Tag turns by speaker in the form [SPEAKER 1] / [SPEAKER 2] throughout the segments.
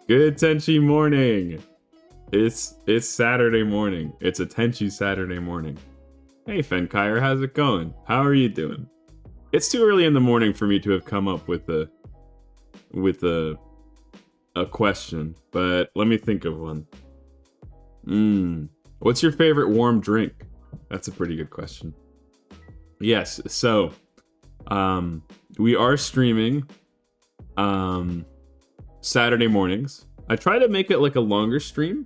[SPEAKER 1] Good Tenchi morning. It's Saturday morning. It's a Tenchi Saturday morning. Hey Fenkire, how's it going? How are you doing? It's too early in the morning for me to have come up with a question, but let me think of one. What's your favorite warm drink? That's a pretty good question. Yes, so we are streaming Saturday mornings. I try to make it like a longer stream,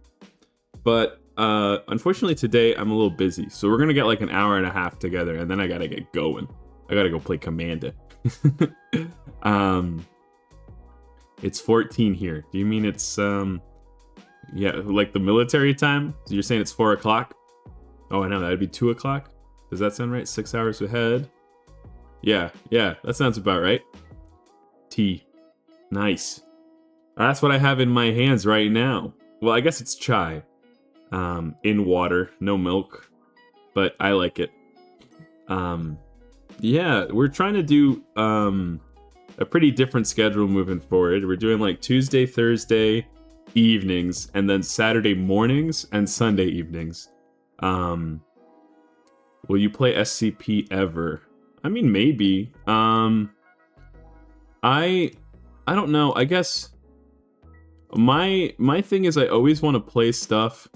[SPEAKER 1] but unfortunately today I'm a little busy. So we're gonna get like an hour and a half together, and then I gotta get going. I gotta go play Commander. It's 14 here. Do you mean it's yeah, like the military time? So you're saying it's 4 o'clock? Oh, I know, that'd be 2 o'clock. Does that sound right? 6 hours ahead? Yeah, that sounds about right. Tea. Nice. That's what I have in my hands right now. Well, I guess it's chai. In water, no milk. But I like it. Yeah, we're trying to do a pretty different schedule moving forward. We're doing like Tuesday, Thursday evenings, and then Saturday mornings and Sunday evenings. Will you play SCP ever? I mean, maybe. I don't know. I guess my thing is I always want to play stuff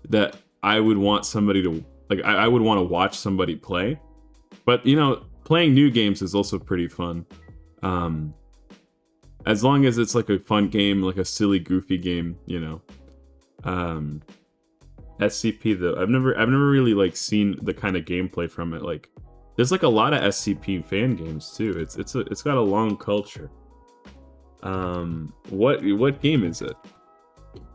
[SPEAKER 1] that I would want somebody to like. I would want to watch somebody play, but you know, playing new games is also pretty fun. As long as it's like a fun game, like a silly, goofy game, you know. SCP though, I've never really like seen the kind of gameplay from it. Like, there's like a lot of SCP fan games too. It's got a long culture. What game is it?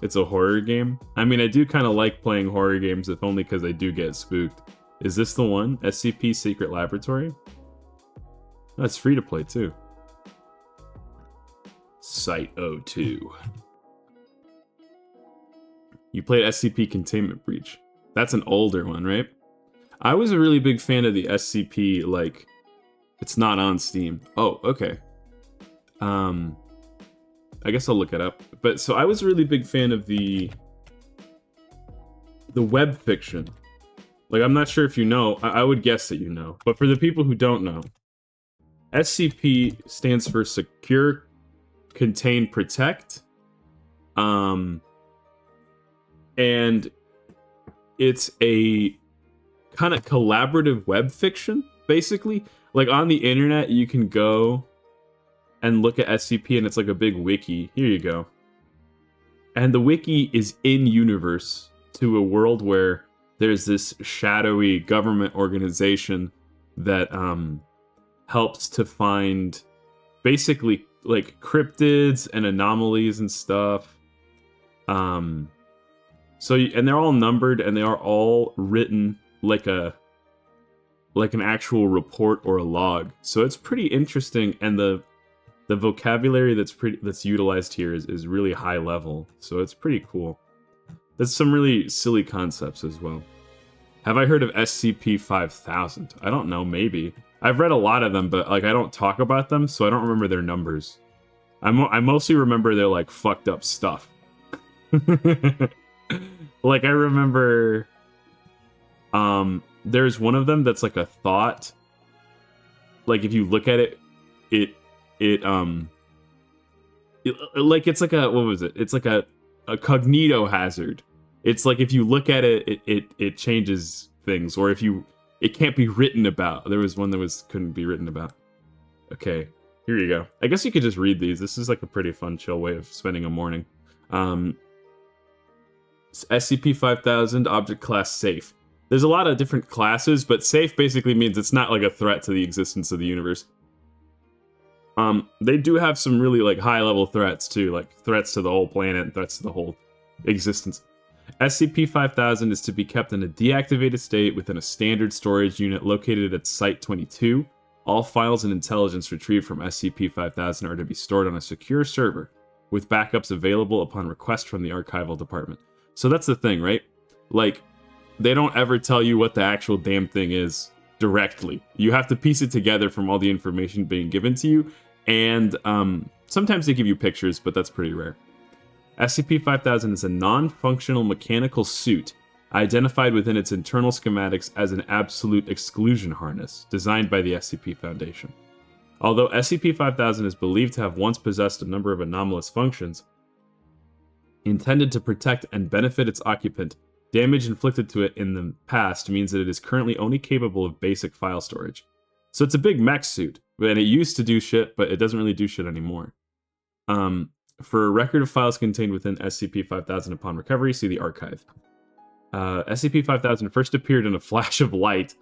[SPEAKER 1] It's a horror game. I mean, I do kind of like playing horror games, if only because I do get spooked. Is this the one? SCP Secret Laboratory? That's free to play too. Site-02. You played SCP Containment Breach. That's an older one, right? I was a really big fan of the SCP, like, it's not on Steam. Oh, okay. I guess I'll look it up. But so I was a really big fan of the web fiction. Like, I'm not sure if you know. I would guess that you know. But for the people who don't know, SCP stands for Secure, Contain, Protect. And it's a kind of collaborative web fiction, basically. Like, on the internet, you can go and look at SCP, and it's like a big wiki. Here you go. And the wiki is in-universe to a world where there's this shadowy government organization that helps to find basically like cryptids and anomalies and stuff. So, and they're all numbered, and they are all written like an actual report or a log. So it's pretty interesting, and the vocabulary that's utilized here is really high level. So it's pretty cool. There's some really silly concepts as well. Have I heard of SCP-5000? I don't know, maybe. I've read a lot of them, but like I don't talk about them, so I don't remember their numbers. I mostly remember their like fucked up stuff. Like I remember there's one of them that's like a thought. Like if you look at it like it's like a, what was it? It's like a cognito hazard. It's like if you look at it, it changes things, or it can't be written about. There was one that couldn't be written about. Okay, here you go. I guess you could just read these. This is like a pretty fun, chill way of spending a morning. SCP-5000, object class safe. There's a lot of different classes, but safe basically means it's not like a threat to the existence of the universe. They do have some really like high level threats too, like threats to the whole planet and threats to the whole existence. SCP-5000 is to be kept in a deactivated state within a standard storage unit located at Site-22. All files and intelligence retrieved from SCP-5000 are to be stored on a secure server, with backups available upon request from the archival department. So that's the thing, right? Like, they don't ever tell you what the actual damn thing is directly. You have to piece it together from all the information being given to you, and sometimes they give you pictures, but that's pretty rare. SCP-5000 is a non-functional mechanical suit identified within its internal schematics as an absolute exclusion harness, designed by the SCP Foundation. Although SCP-5000 is believed to have once possessed a number of anomalous functions intended to protect and benefit its occupant, damage inflicted to it in the past means that it is currently only capable of basic file storage. So it's a big mech suit, and it used to do shit, but it doesn't really do shit anymore. For a record of files contained within SCP-5000 upon recovery, see the archive. SCP-5000 first appeared in a flash of light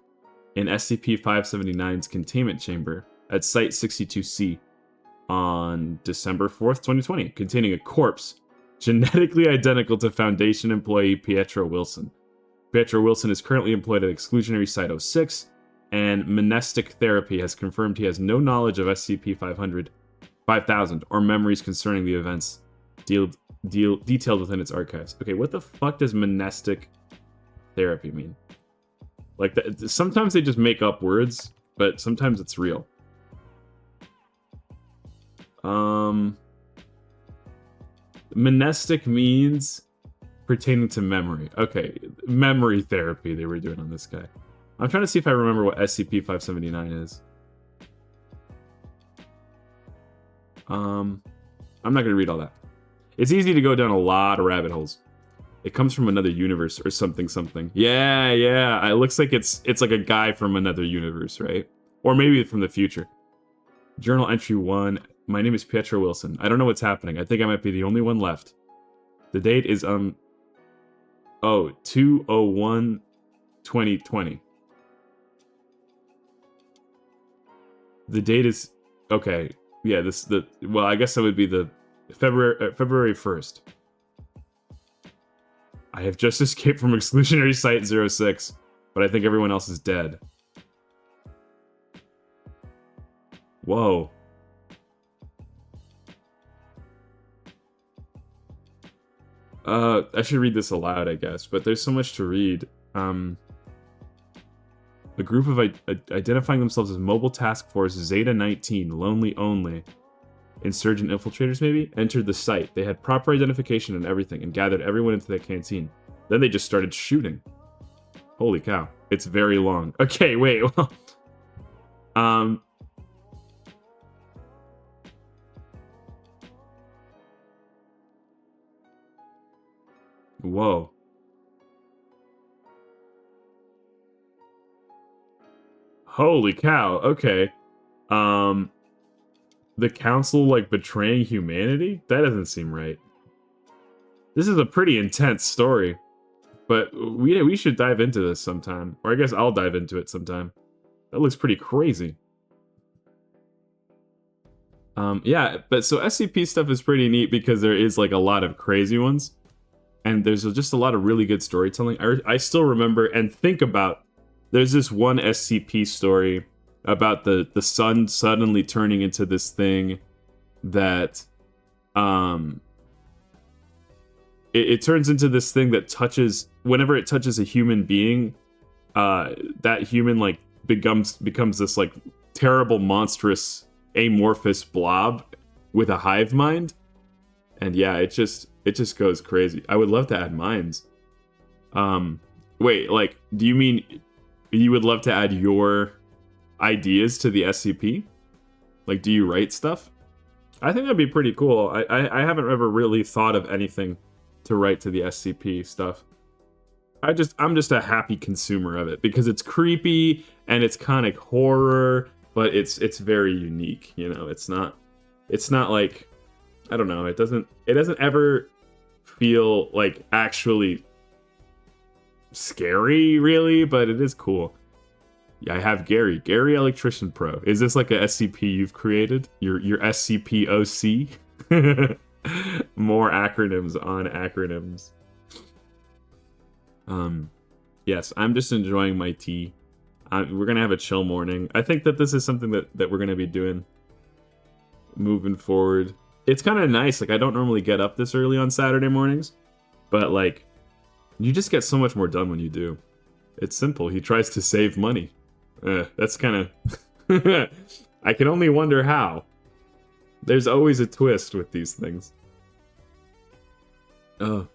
[SPEAKER 1] in SCP-579's containment chamber at Site-62C on December 4th, 2020, containing a corpse genetically identical to Foundation employee Pietro Wilson. Pietro Wilson is currently employed at Exclusionary Site-06, and Monastic Therapy has confirmed he has no knowledge of SCP-5000 or memories concerning the events detailed within its archives. Okay, what the fuck does Monastic Therapy mean? Like, sometimes they just make up words, but sometimes it's real. Monastic means pertaining to memory. Okay, memory therapy they were doing on this guy. I'm trying to see if I remember what SCP-579 is. I'm not going to read all that. It's easy to go down a lot of rabbit holes. It comes from another universe or something. Yeah. It looks like it's like a guy from another universe, right? Or maybe from the future. Journal entry 1. My name is Pietro Wilson. I don't know what's happening. I think I might be the only one left. The date is 2/01/2020. The date is okay. Yeah, well, I guess that would be the February 1st. I have just escaped from Exclusionary Site-06, but I think everyone else is dead. Whoa. I should read this aloud, I guess, but there's so much to read. A group of identifying themselves as Mobile Task Force Zeta-19, Lonely Only, insurgent infiltrators maybe, entered the site. They had proper identification and everything, and gathered everyone into their canteen. Then they just started shooting. Holy cow. It's very long. Okay, wait, well... Whoa. Holy cow, okay. The council, like, betraying humanity? That doesn't seem right. This is a pretty intense story. But we should dive into this sometime. Or I guess I'll dive into it sometime. That looks pretty crazy. Yeah, but so SCP stuff is pretty neat because there is, like, a lot of crazy ones. And there's just a lot of really good storytelling. I still remember and think about... There's this one SCP story about the sun suddenly turning into this thing that... It turns into this thing that touches... Whenever it touches a human being, that human, like, becomes this, like, terrible, monstrous, amorphous blob with a hive mind. And yeah, it just goes crazy. I would love to add mines. Wait, like, do you mean you would love to add your ideas to the SCP? Like, do you write stuff? I think that'd be pretty cool. I haven't ever really thought of anything to write to the SCP stuff. I'm just a happy consumer of it because it's creepy and it's kind of horror, but it's very unique, you know. It's not like, I don't know, it doesn't ever feel like actually scary, really, but it is cool. Yeah, I have Gary Electrician Pro. Is this like a SCP you've created? Your SCP-OC? More acronyms on acronyms. Yes, I'm just enjoying my tea. We're gonna have a chill morning. I think that this is something that we're gonna be doing moving forward. It's kind of nice. Like, I don't normally get up this early on Saturday mornings, but, like, you just get so much more done when you do. It's simple. He tries to save money. That's kind of... I can only wonder how. There's always a twist with these things. Oh,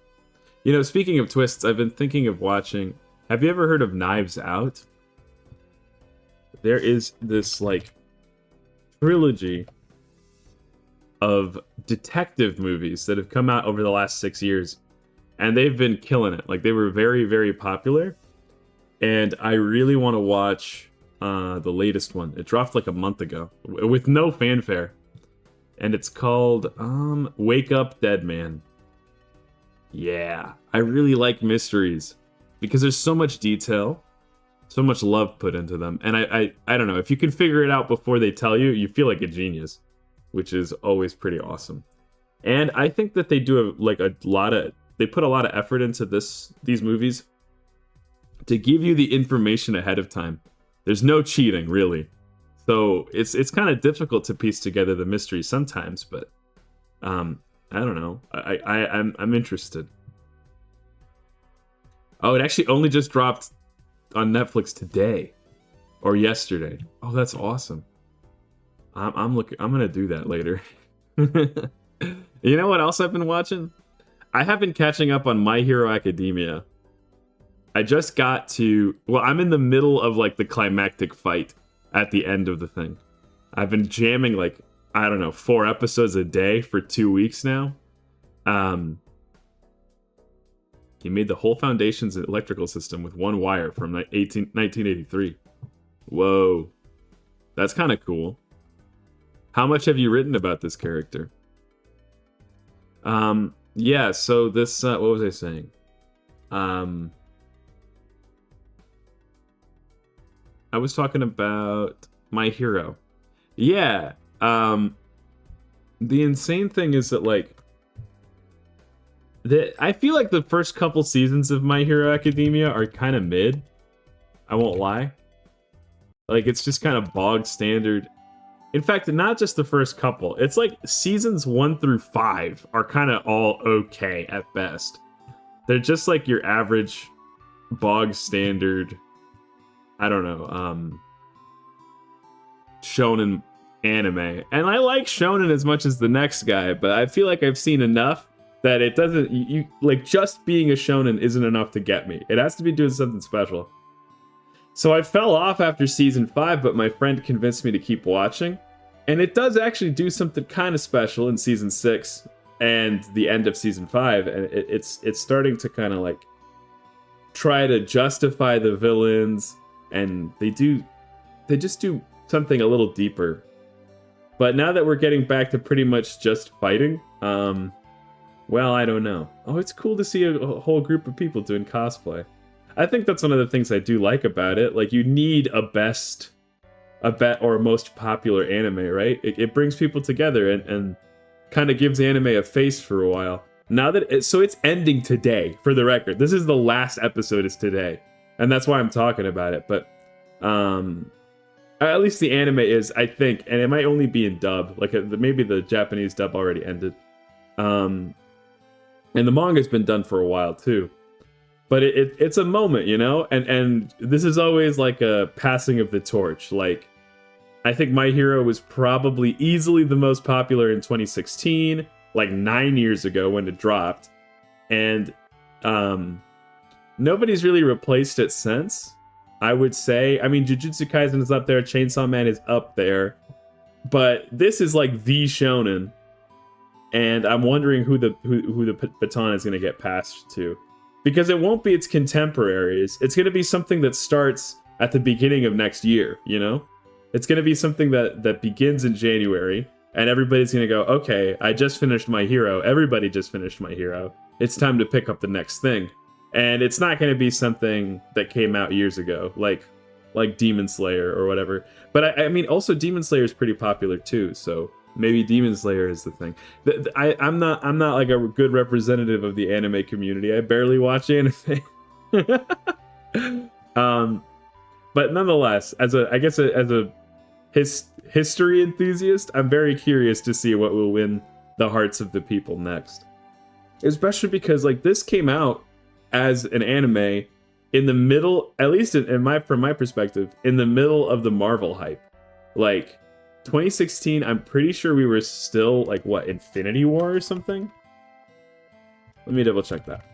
[SPEAKER 1] speaking of twists, I've been thinking of watching. Have you ever heard of Knives Out? There is this like trilogy of detective movies that have come out over the last 6 years, and they've been killing it. Like they were very, very popular, and I really want to watch the latest one. It dropped like a month ago with no fanfare, and it's called Wake Up Dead Man. Yeah, I really like mysteries because there's so much detail, so much love put into them, and I don't know, if you can figure it out before they tell you, you feel like a genius, which is always pretty awesome. And I think that they do they put a lot of effort into these movies to give you the information ahead of time. There's no cheating, really. So it's kind of difficult to piece together the mystery sometimes, but I don't know. I'm interested. Oh, it actually only just dropped on Netflix today or yesterday. Oh, that's awesome. I'm gonna do that later. You know what else I've been watching? I have been catching up on My Hero Academia. I just got to, well, I'm in the middle of like the climactic fight at the end of the thing. I've been jamming like, I don't know, 4 episodes a day for 2 weeks now. He made the whole Foundation's electrical system with one wire from 1983. Whoa. That's kind of cool. How much have you written about this character? Yeah, so this, what was I saying? I was talking about My Hero. Yeah, the insane thing is that, like, I feel like the first couple seasons of My Hero Academia are kind of mid. I won't lie. Like, it's just kind of bog standard. In fact, not just the first couple. It's like seasons 1 through 5 are kind of all okay at best. They're just like your average bog standard, I don't know, shonen anime. And I like shonen as much as the next guy, but I feel like I've seen enough that it doesn't, you like, just being a shonen isn't enough to get me. It has to be doing something special. So I fell off after season 5, but my friend convinced me to keep watching. And it does actually do something kind of special in season 6 and the end of season 5. And it's starting to kind of like try to justify the villains. And they just do something a little deeper. But now that we're getting back to pretty much just fighting, well, I don't know. Oh, it's cool to see a whole group of people doing cosplay. I think that's one of the things I do like about it. Like, you need a bet or most popular anime, right? It brings people together and kind of gives anime a face for a while. Now that so it's ending today, for the record. This is the last episode is today, and that's why I'm talking about it. But at least the anime is, I think, and it might only be in dub. Like maybe the Japanese dub already ended. And the manga's been done for a while too. But it's a moment, you know? And this is always like a passing of the torch. Like, I think My Hero was probably easily the most popular in 2016, like 9 years ago when it dropped. And nobody's really replaced it since, I would say. I mean, Jujutsu Kaisen is up there, Chainsaw Man is up there. But this is like the shonen. And I'm wondering who the baton is going to get passed to. Because it won't be its contemporaries. It's going to be something that starts at the beginning of next year, you know? It's going to be something that begins in January, and everybody's going to go, okay, I just finished My Hero. Everybody just finished My Hero. It's time to pick up the next thing. And it's not going to be something that came out years ago, like Demon Slayer or whatever. But I mean, also Demon Slayer is pretty popular too, so maybe Demon Slayer is the thing. I'm not like a good representative of the anime community. I barely watch anime. But nonetheless, as a history enthusiast, I'm very curious to see what will win the hearts of the people next. Especially because like this came out as an anime in the middle, at least from my perspective, in the middle of the Marvel hype. Like 2016, I'm pretty sure we were still like, what, Infinity War or something? Let me double check that.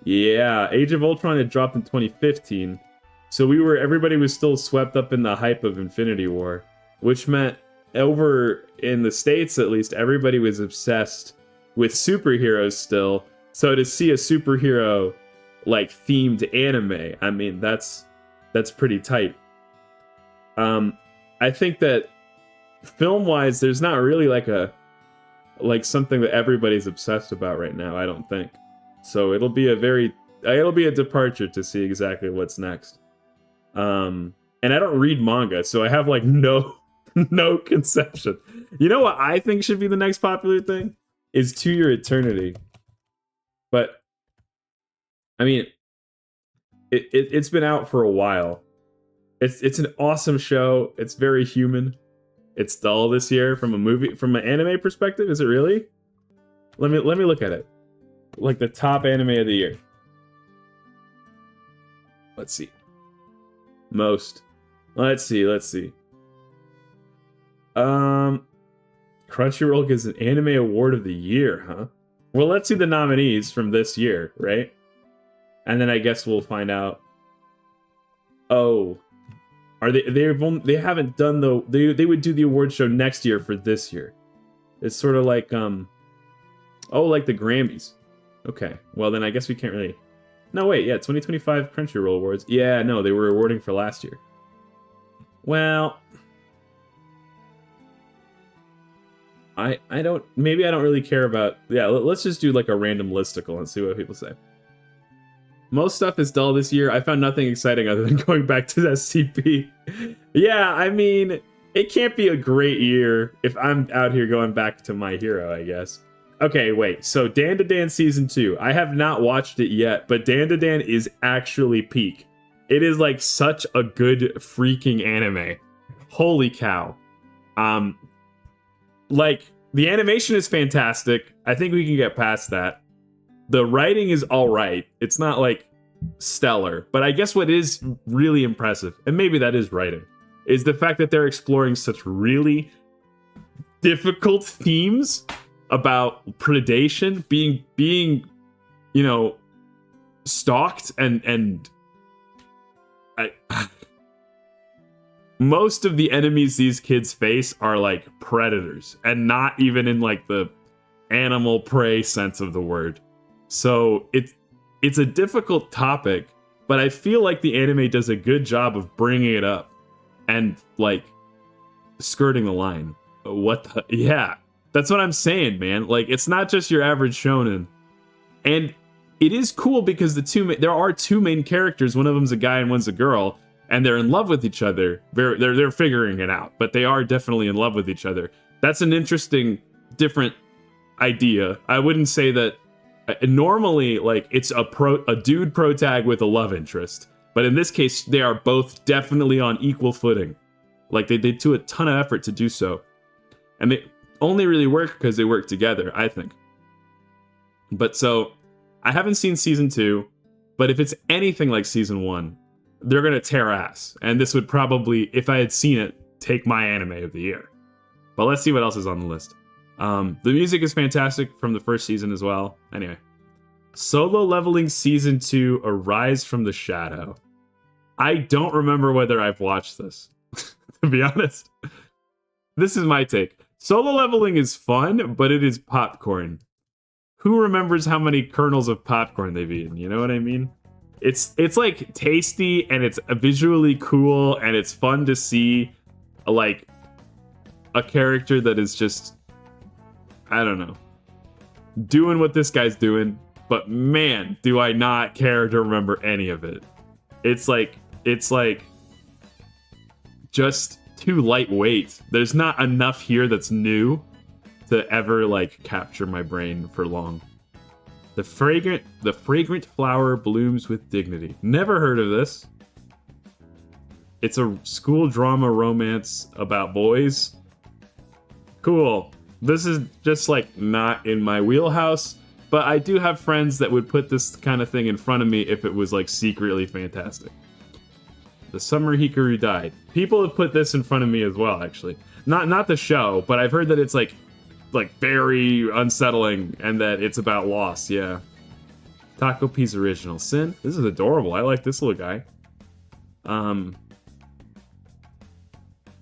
[SPEAKER 1] Yeah, Age of Ultron had dropped in 2015. So everybody was still swept up in the hype of Infinity War, which meant over in the States at least, everybody was obsessed with superheroes still. So to see a superhero like themed anime, I mean, that's pretty tight. I think that film-wise, there's not really like something that everybody's obsessed about right now, I don't think. So it'll be a departure to see exactly what's next. And I don't read manga, so I have like no conception. You know what I think should be the next popular thing? Is To Your Eternity. But I mean, it's been out for a while. It's an awesome show. It's very human. It's dull this year from an anime perspective. Is it really? Let me look at it. Like the top anime of the year. Let's see. Most. Let's see. Crunchyroll gives an anime award of the year, huh? Well, let's see the nominees from this year, right? And then I guess we'll find out. Oh, are they haven't done they would do the award show next year for this year. It's sort of like like the Grammys. Okay, well then I guess we can't really. No, wait, yeah, 2025 Crunchyroll Awards. Yeah, no, they were awarding for last year. Well, I don't really care about. Yeah, let's just do like a random listicle and see what people say. Most stuff is dull this year. I found nothing exciting other than going back to SCP. Yeah, I mean, it can't be a great year if I'm out here going back to My Hero, I guess. Okay, wait. So Dan to Dan Season 2. I have not watched it yet, but Dan to Dan is actually peak. It is like such a good freaking anime. Holy cow. Like, the animation is fantastic. I think we can get past that. The writing is alright. It's not like stellar. But I guess what is really impressive, and maybe that is writing, is the fact that they're exploring such really difficult themes about predation, being you know, stalked and most of the enemies these kids face are like predators, and not even in like the animal prey sense of the word. So it's a difficult topic, but I feel like the anime does a good job of bringing it up and like skirting the line. Yeah, that's what I'm saying, man. Like, it's not just your average shonen, and it is cool because there are two main characters. One of them's a guy and one's a girl, and they're in love with each other. They're figuring it out, but they are definitely in love with each other. That's an interesting, different idea. I wouldn't say that. Normally, like, it's a dude protag with a love interest, but in this case, they are both definitely on equal footing. Like, they do a ton of effort to do so, and they only really work because they work together, I think. But so, I haven't seen season 2, but if it's anything like season 1, they're gonna tear ass, and this would probably, if I had seen it, take my anime of the year. But let's see what else is on the list. The music is fantastic from the first season as well. Anyway. Solo Leveling Season 2, Arise from the Shadow. I don't remember whether I've watched this, to be honest. This is my take. Solo Leveling is fun, but it is popcorn. Who remembers how many kernels of popcorn they've eaten? You know what I mean? It's like tasty, and it's visually cool, and it's fun to see like a character that is just, I don't know, doing what this guy's doing, but man, do I not care to remember any of it. It's like just too lightweight. There's not enough here that's new to ever like capture my brain for long. The fragrant flower blooms with dignity. Never heard of this. It's a school drama romance about boys. Cool. This is just like not in my wheelhouse, but I do have friends that would put this kind of thing in front of me if it was like secretly fantastic. The Summer Hikaru Died. People have put this in front of me as well, actually. Not the show, but I've heard that it's like like very unsettling, and that it's about loss. Yeah. Taco P's Original Sin. This is adorable. I like this little guy.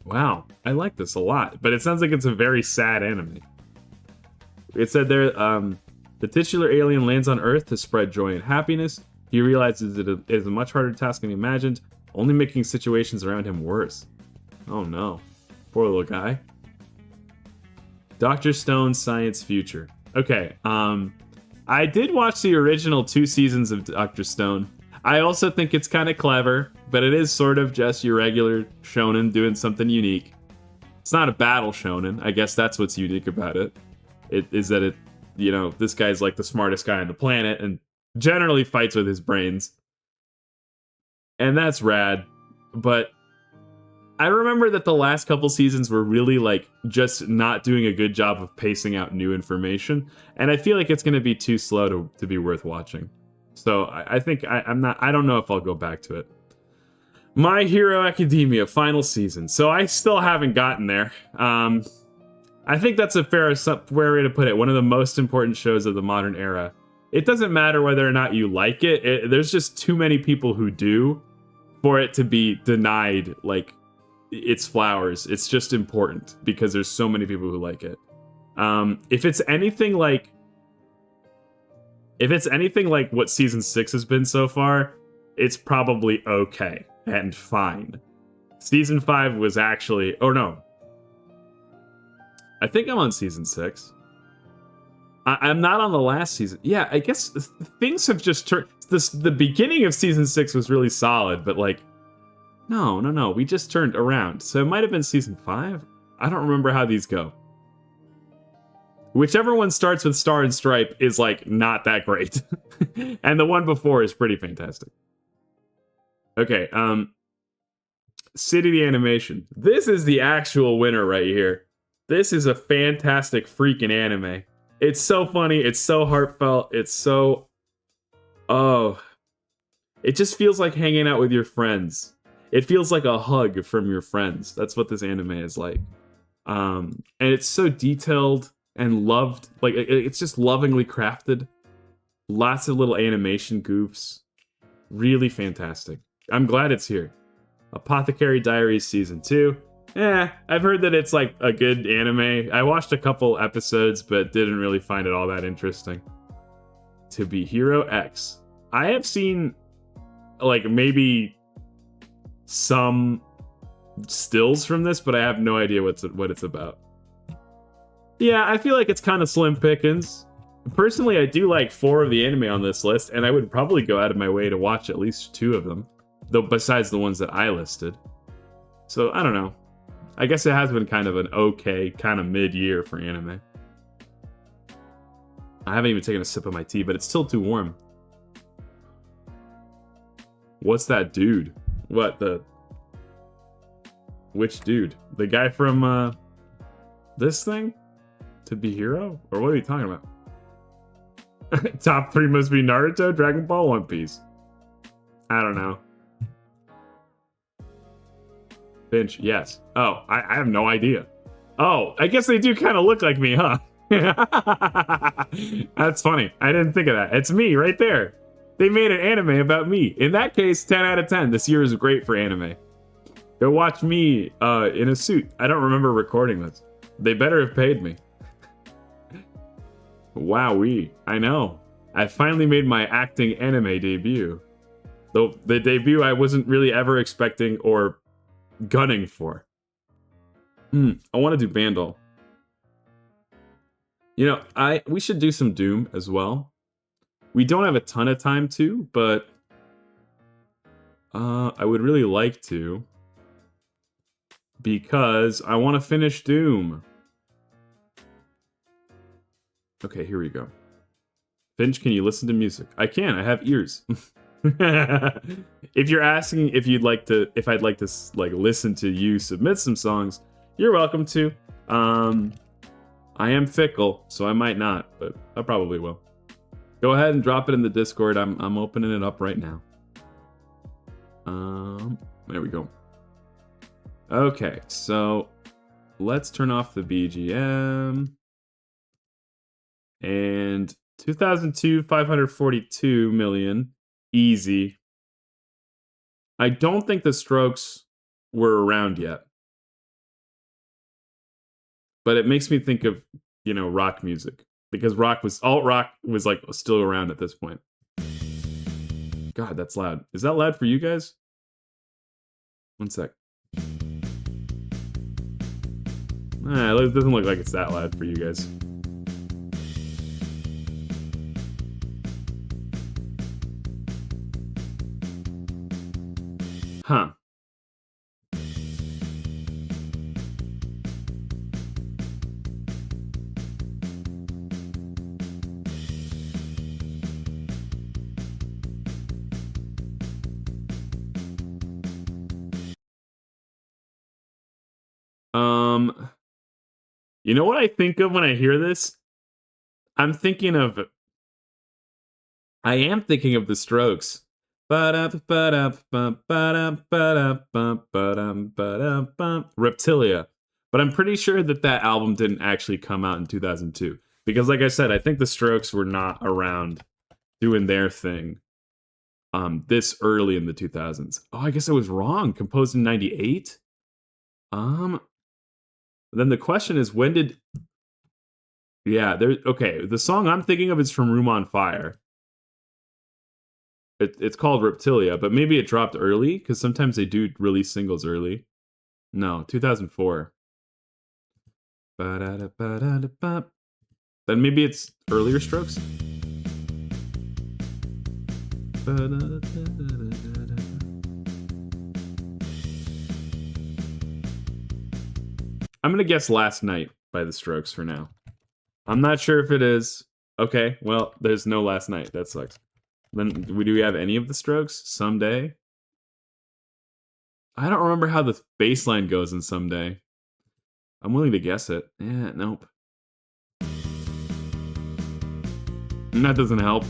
[SPEAKER 1] Wow, I like this a lot, but it sounds like it's a very sad anime. It said there, the titular alien lands on Earth to spread joy and happiness. He realizes it is a much harder task than he imagined, only making situations around him worse. Oh no. Poor little guy. Dr. Stone's Science Future. Okay, I did watch the original 2 seasons of Dr. Stone. I also think it's kind of clever, but it is sort of just your regular shonen doing something unique. It's not a battle shonen. I guess that's what's unique about it. It is that this guy's like the smartest guy on the planet and generally fights with his brains. And that's rad. But I remember that the last couple seasons were really like just not doing a good job of pacing out new information. And I feel like it's going to be too slow to be worth watching. So I think I don't know if I'll go back to it. My Hero Academia, final season. So I still haven't gotten there. I think that's a fair way to put it. One of the most important shows of the modern era. It doesn't matter whether or not you like it. There's just too many people who do for it to be denied like its flowers. It's just important because there's so many people who like it. If it's anything like what season 6 has been so far, it's probably okay and fine. Season 5 was actually... Oh, no. I think I'm on season 6. I'm not on the last season. Yeah, I guess things have just turned... The beginning of season 6 was really solid, but like... No. We just turned around. So it might have been season 5? I don't remember how these go. Whichever one starts with Star and Stripe is, like, not that great. And the one before is pretty fantastic. Okay, City the Animation. This is the actual winner right here. This is a fantastic freaking anime. It's so funny, it's so heartfelt, it's so... Oh. It just feels like hanging out with your friends. It feels like a hug from your friends. That's what this anime is like. And it's so detailed and loved. Like, it's just lovingly crafted. Lots of little animation goofs. Really fantastic. I'm glad it's here. Apothecary Diaries Season 2. I've heard that it's like a good anime. I watched a couple episodes, but didn't really find it all that interesting. To Be Hero X. I have seen, like, maybe some stills from this, but I have no idea what it's about. Yeah, I feel like it's kind of slim pickings. Personally, I do like 4 of the anime on this list, and I would probably go out of my way to watch at least 2 of them, though besides the ones that I listed. So, I don't know. I guess it has been kind of an okay, kind of mid-year for anime. I haven't even taken a sip of my tea, but it's still too warm. What's that dude? What, which dude? The guy from, this thing? To Be Hero? Or what are you talking about? Top 3 must be Naruto, Dragon Ball, One Piece. I don't know. Finch, yes. Oh, I have no idea. Oh, I guess they do kind of look like me, huh? That's funny. I didn't think of that. It's me right there. They made an anime about me. In that case, 10 out of 10. This year is great for anime. Go watch me in a suit. I don't remember recording this. They better have paid me. Wowee. I know. I finally made my acting anime debut. Though the debut I wasn't really ever expecting or gunning for. I want to do Bandol. You know, we should do some Doom as well. We don't have a ton of time to, but I would really like to, because I want to finish Doom. Okay, here we go. Finch, can you listen to music? I can. I have ears. If you're asking if I'd like to like listen to you submit some songs, you're welcome to. I am fickle, so I might not, but I probably will. Go ahead and drop it in the Discord. I'm opening it up right now. There we go. Okay, so let's turn off the BGM. And 2002, 542 million. Easy. I don't think the Strokes were around yet. But it makes me think of, rock music. Because alt rock was like still around at this point. God, that's loud. Is that loud for you guys? One sec. It doesn't look like it's that loud for you guys. Huh. You know what I think of when I hear this? I am thinking of the Strokes. Reptilia. But I'm pretty sure that album didn't actually come out in 2002. Because like I said, I think the Strokes were not around doing their thing this early in the 2000s. Oh, I guess I was wrong. Composed in 98? Then the question is, when did... Yeah, okay, the song I'm thinking of is from Room on Fire. It's called Reptilia, but maybe it dropped early, because sometimes they do release singles early. No, 2004. Then maybe it's earlier Strokes? I'm gonna guess Last Night by the Strokes for now. I'm not sure if it is. Okay, well, there's no Last Night. That sucks. Then, do we have any of the Strokes? Someday? I don't remember how the bass line goes in Someday. I'm willing to guess it. Yeah, nope. That doesn't help.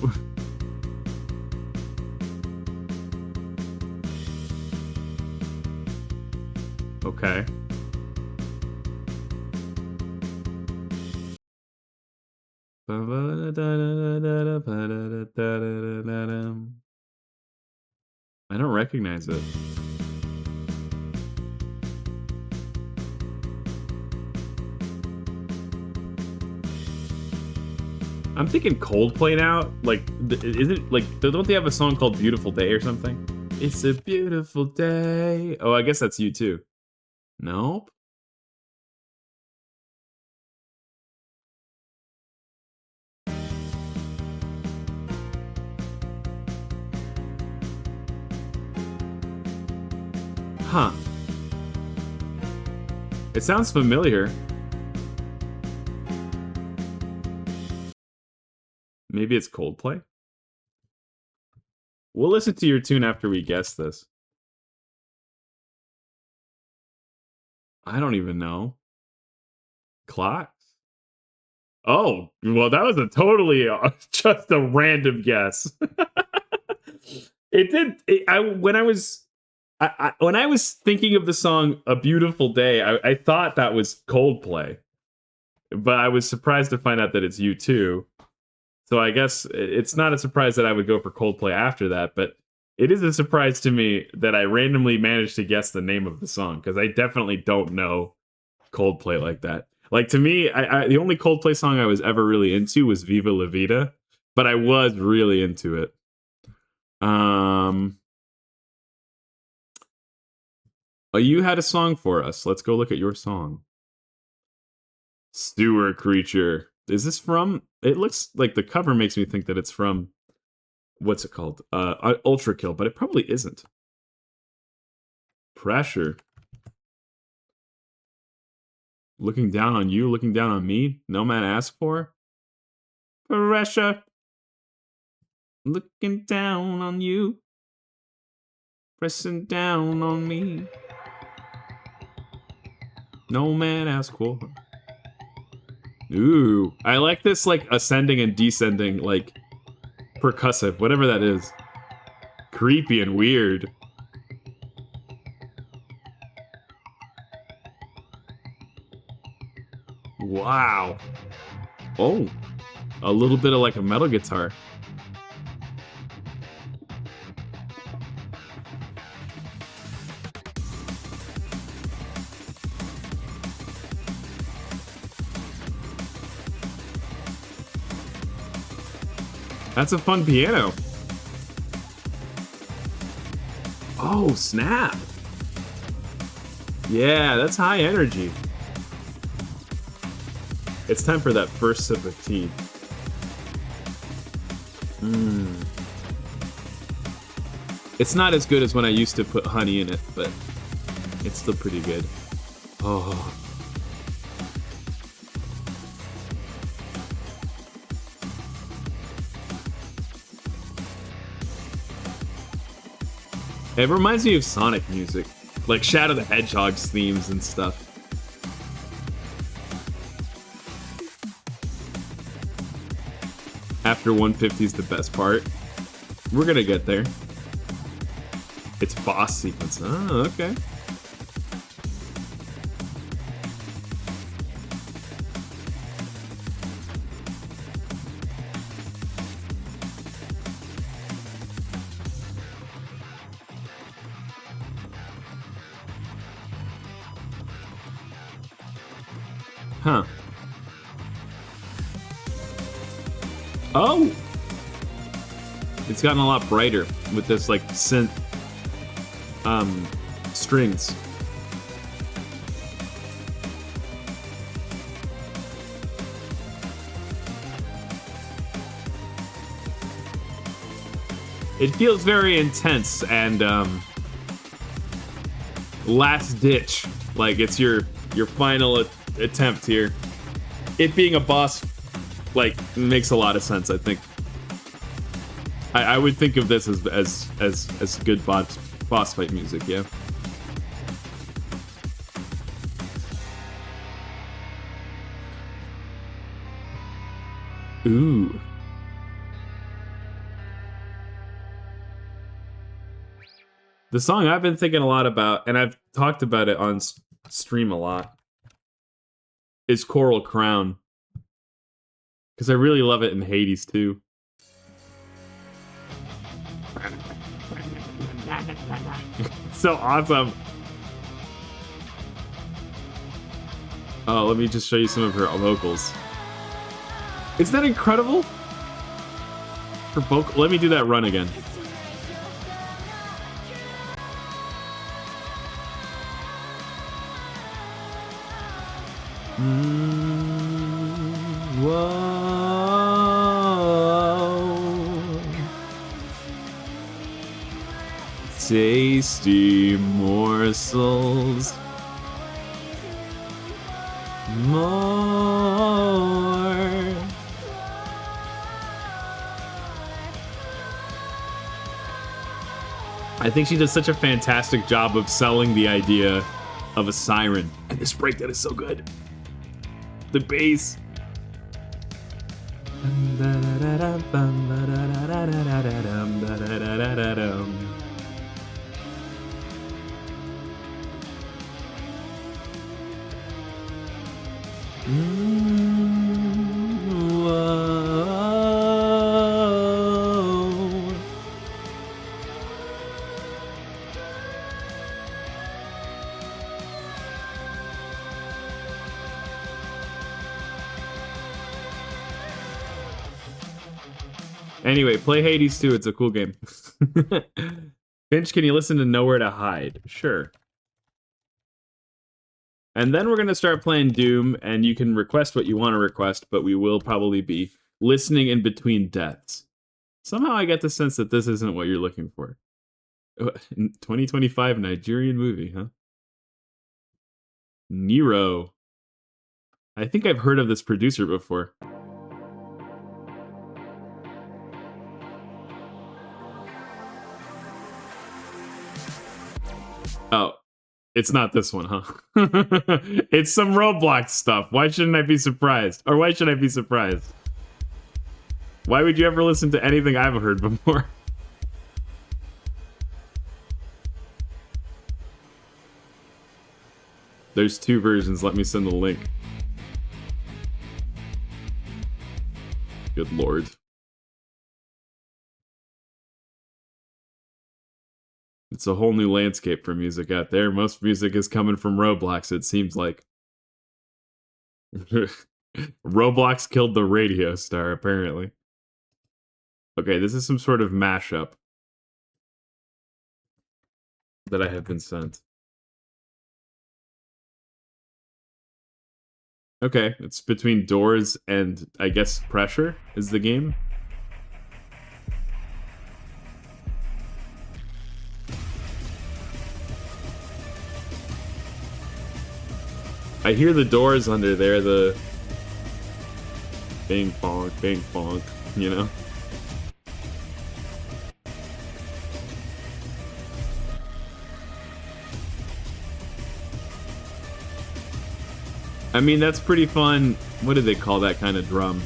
[SPEAKER 1] Okay. I don't recognize it. I'm thinking Coldplay now. Like, is it like, don't they have a song called Beautiful Day or something? It's a beautiful day. Oh, I guess that's U2. Nope. Huh. It sounds familiar. Maybe it's Coldplay? We'll listen to your tune after we guess this. I don't even know. Clocks? Oh, well, that was a totally just a random guess. It did. When I was thinking of the song "A Beautiful Day," I thought that was Coldplay, but I was surprised to find out that it's U2. So I guess it's not a surprise that I would go for Coldplay after that, but it is a surprise to me that I randomly managed to guess the name of the song, because I definitely don't know Coldplay like that. Like, to me, the only Coldplay song I was ever really into was Viva La Vida, but I was really into it. Oh, you had a song for us. Let's go look at your song. Sewer Creature. Is this from... It looks like the cover makes me think that it's from... What's it called? Ultra Kill, but it probably isn't. Pressure. Looking down on you, looking down on me. No man asked for. Pressure. Looking down on you. Pressing down on me. No man asked for. Ooh, I like this, like, ascending and descending, like, percussive, whatever that is. Creepy and weird. Wow. Oh. a little bit of like a metal guitar. That's a fun piano. Oh, snap. Yeah, that's high energy. It's time for that first sip of tea. It's not as good as when I used to put honey in it, but it's still pretty good. Oh. It reminds me of Sonic music, like Shadow the Hedgehog's themes and stuff. After 150 is the best part. We're gonna get there. It's boss sequence. Oh, okay. Huh. Oh! It's gotten a lot brighter with this, like, synth, strings. It feels very intense and, last ditch. Like, it's your final attempt here. It being a boss, like, makes a lot of sense, I think. I would think of this as good boss fight music, yeah. Ooh. The song I've been thinking a lot about, and I've talked about it on stream a lot, is Coral Crown. Because I really love it in Hades too. So awesome. Oh, let me just show you some of her vocals. Isn't that incredible? Her vocal. Let me do that run again. Whoa. Tasty morsels. More. I think she does such a fantastic job of selling the idea of a siren. And this breakdown is so good. The bass. Whoa. Anyway, play Hades 2. It's a cool game. Finch, can you listen to Nowhere to Hide? Sure. And then we're going to start playing Doom, and you can request what you want to request, but we will probably be listening in between deaths. Somehow I get the sense that this isn't what you're looking for. 2025 Nigerian movie, huh? Nero. I think I've heard of this producer before. Oh, it's not this one, huh? It's some Roblox stuff. Why shouldn't I be surprised? Or why should I be surprised? Why would you ever listen to anything I've heard before? There's 2 versions. Let me send the link. Good lord. It's a whole new landscape for music out there. Most music is coming from Roblox, it seems like. Roblox killed the radio star, apparently. Okay, this is some sort of mashup that I have been sent. Okay, it's between Doors and, I guess, Pressure is the game. I hear the Doors under there, the bing bonk, you know? I mean, that's pretty fun. What do they call that kind of drum?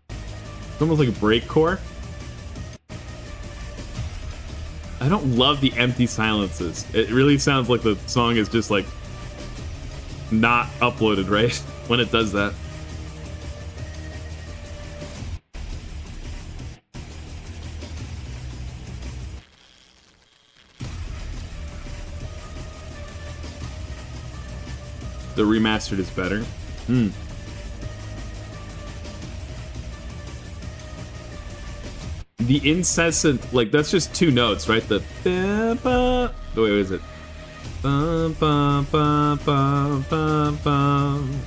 [SPEAKER 1] It's almost like a breakcore. I don't love the empty silences. It really sounds like the song is just like not uploaded, right? When it does that. The remastered is better. The incessant, like, that's just two notes, right? The wait, what is it?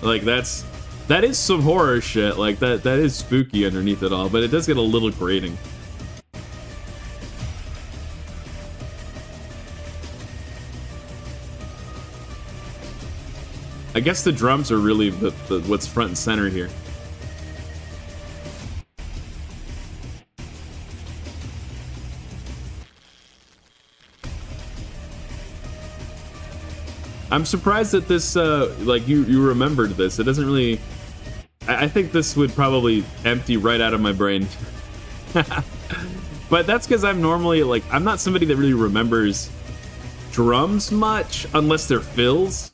[SPEAKER 1] Like, that is some horror shit. Like, that is spooky underneath it all, but it does get a little grating. I guess the drums are really the what's front and center here. I'm surprised that this, like, you remembered this. It doesn't really... I think this would probably empty right out of my brain. But that's because I'm normally, like, I'm not somebody that really remembers drums much, unless they're fills.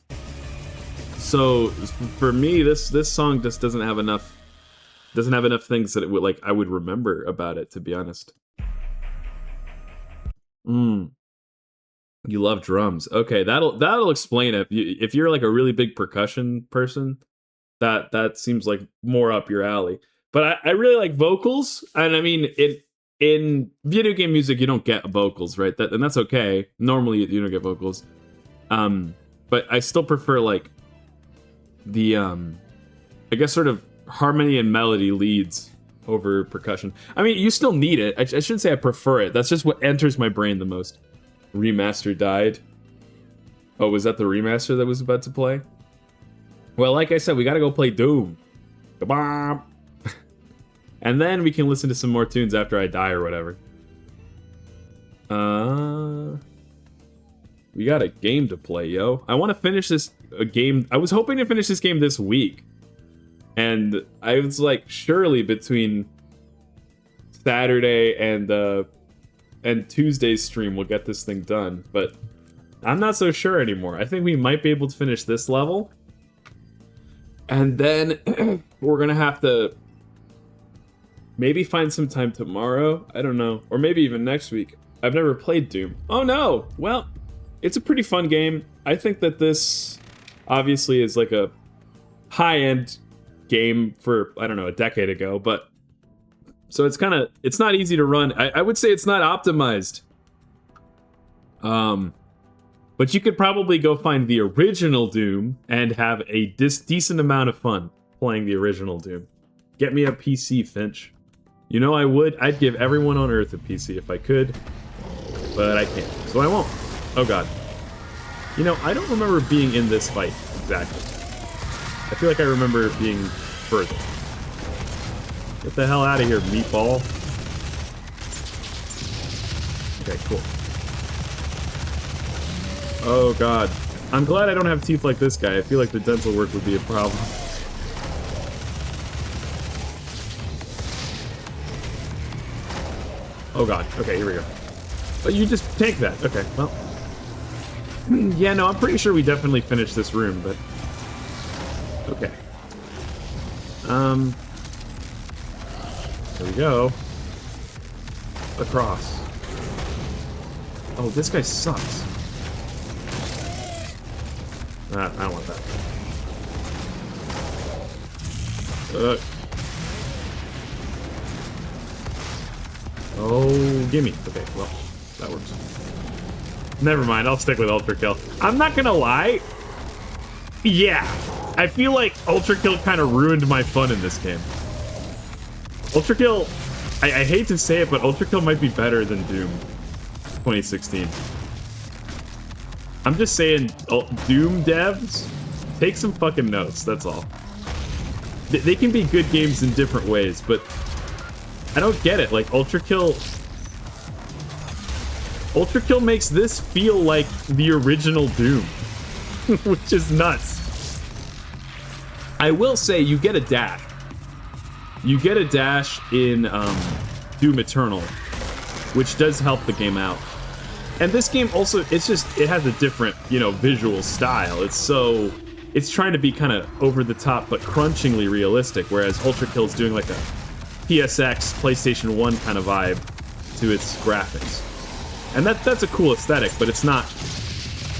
[SPEAKER 1] So for me, this song just doesn't have enough things that it would, like, I would remember about it, to be honest. You love drums. Okay, that'll explain it. If you're like a really big percussion person, that seems like more up your alley. But I really like vocals, and I mean, in video game music you don't get vocals, right? And that's okay. Normally you don't get vocals. But I still prefer like the I guess sort of harmony and melody leads over percussion. I mean, you still need it. I shouldn't say I prefer it. That's just what enters my brain the most. Remaster died. Oh, was that the remaster that was about to play? Well, like I said, we gotta go play Doom. Ba-bam! And then we can listen to some more tunes after I die or whatever. We got a game to play, yo. I want to finish this game. I was hoping to finish this game this week. And I was like, surely between Saturday and Tuesday's stream we'll get this thing done. But I'm not so sure anymore. I think we might be able to finish this level. And then we're going to have to maybe find some time tomorrow. I don't know. Or maybe even next week. I've never played Doom. Oh no! Well, it's a pretty fun game. I think that this obviously is like a high-end game for, I don't know, a decade ago, but so it's not easy to run. I would say it's not optimized. But you could probably go find the original Doom and have a decent amount of fun playing the original Doom. Get me a PC, Finch. You know I would. I'd give everyone on Earth a PC if I could, but I can't, so I won't. Oh god. You know, I don't remember being in this fight exactly. I feel like I remember being further. Get the hell out of here, meatball. Okay, cool. Oh god. I'm glad I don't have teeth like this guy. I feel like the dental work would be a problem. Oh god. Okay, here we go. But you just take that. Okay, well. Yeah, no, I'm pretty sure we definitely finished this room, but... Okay. There we go. Across. Oh, this guy sucks. I don't want that. Oh, gimme. Okay, well, that works. Never mind, I'll stick with Ultra Kill. I'm not gonna lie. Yeah, I feel like Ultra Kill kind of ruined my fun in this game. Ultra Kill, I hate to say it, but Ultra Kill might be better than Doom 2016. I'm just saying, Doom devs, take some fucking notes, that's all. They can be good games in different ways, but I don't get it. Like, Ultra Kill makes this feel like the original Doom, which is nuts. I will say, you get a dash. You get a dash in Doom Eternal, which does help the game out. And this game also, it has a different, visual style. It's trying to be kind of over the top, but crunchingly realistic, whereas Ultra Kill's doing like a PSX, PlayStation 1 kind of vibe to its graphics. And that's a cool aesthetic, but it's not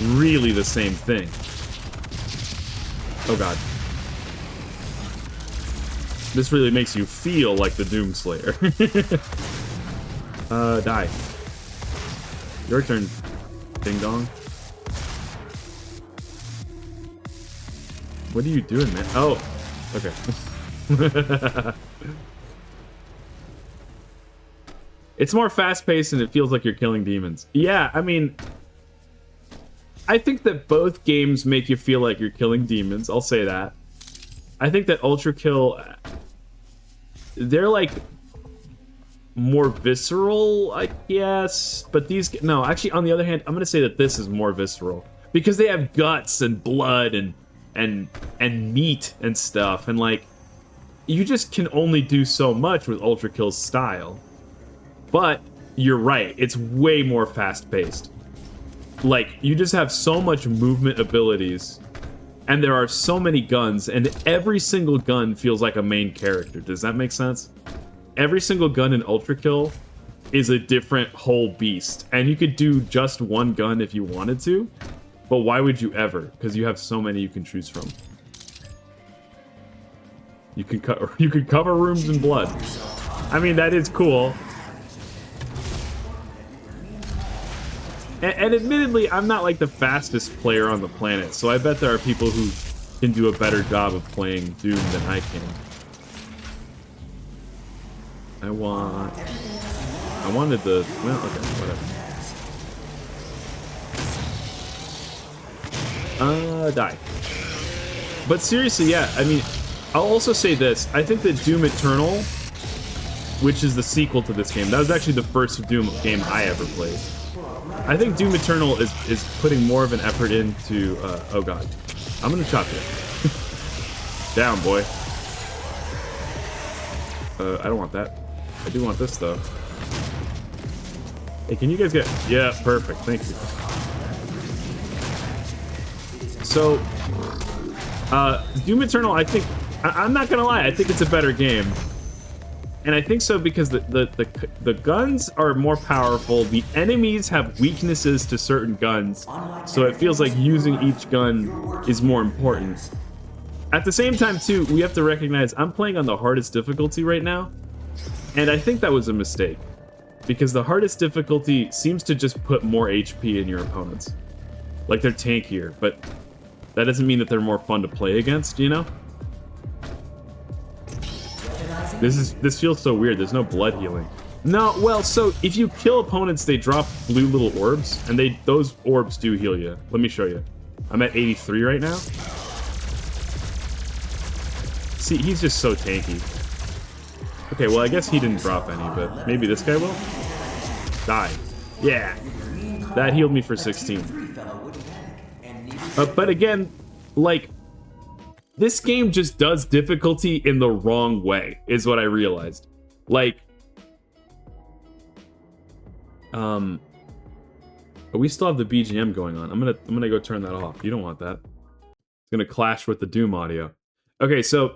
[SPEAKER 1] really the same thing. Oh god. This really makes you feel like the Doomslayer. Die. Your turn, Ding Dong. What are you doing, man? Oh, okay. It's more fast-paced and it feels like you're killing demons. Yeah, I mean, I think that both games make you feel like you're killing demons. I'll say that. I think that Ultra Kill, they're like more visceral, I guess. But these, no, actually, on the other hand, I'm gonna say that this is more visceral because they have guts and blood and meat and stuff, and like, you just can only do so much with Ultra Kill's style. But you're right, it's way more fast-paced. Like, you just have so much movement abilities, and there are so many guns, and every single gun feels like a main character. Does that make sense? Every single gun in Ultra Kill is a different whole beast, and you could do just one gun if you wanted to, but why would you ever? Because you have so many you can choose from. You can cover rooms in blood. I mean, that is cool. And admittedly, I'm not like the fastest player on the planet, so I bet there are people who can do a better job of playing Doom than I can. I wanted the, well, okay, whatever. Die. But seriously, yeah, I mean, I'll also say this. I think that Doom Eternal, which is the sequel to this game, that was actually the first Doom game I ever played. I think Doom Eternal is putting more of an effort into, oh god. I'm gonna chop you. Down, boy. I don't want that. I do want this, though. Hey, can you guys get... Yeah, perfect. Thank you. So, Doom Eternal, I think... I'm not gonna lie, I think it's a better game. And I think so because the guns are more powerful, the enemies have weaknesses to certain guns, so it feels like using each gun is more important. At the same time, too, we have to recognize I'm playing on the hardest difficulty right now, and I think that was a mistake. Because the hardest difficulty seems to just put more HP in your opponents. Like, they're tankier, but that doesn't mean that they're more fun to play against, you know? This feels so weird. There's no blood healing. No, well, so if you kill opponents, they drop blue little orbs, and those orbs do heal you. Let me show you. I'm at 83 right now. See, he's just so tanky. Okay, well, I guess he didn't drop any, but maybe this guy will? Die. Yeah. That healed me for 16. But again, like, this game just does difficulty in the wrong way, is what I realized. Like, we still have the BGM going on. I'm gonna go turn that off. You don't want that. It's gonna clash with the Doom audio. Okay, so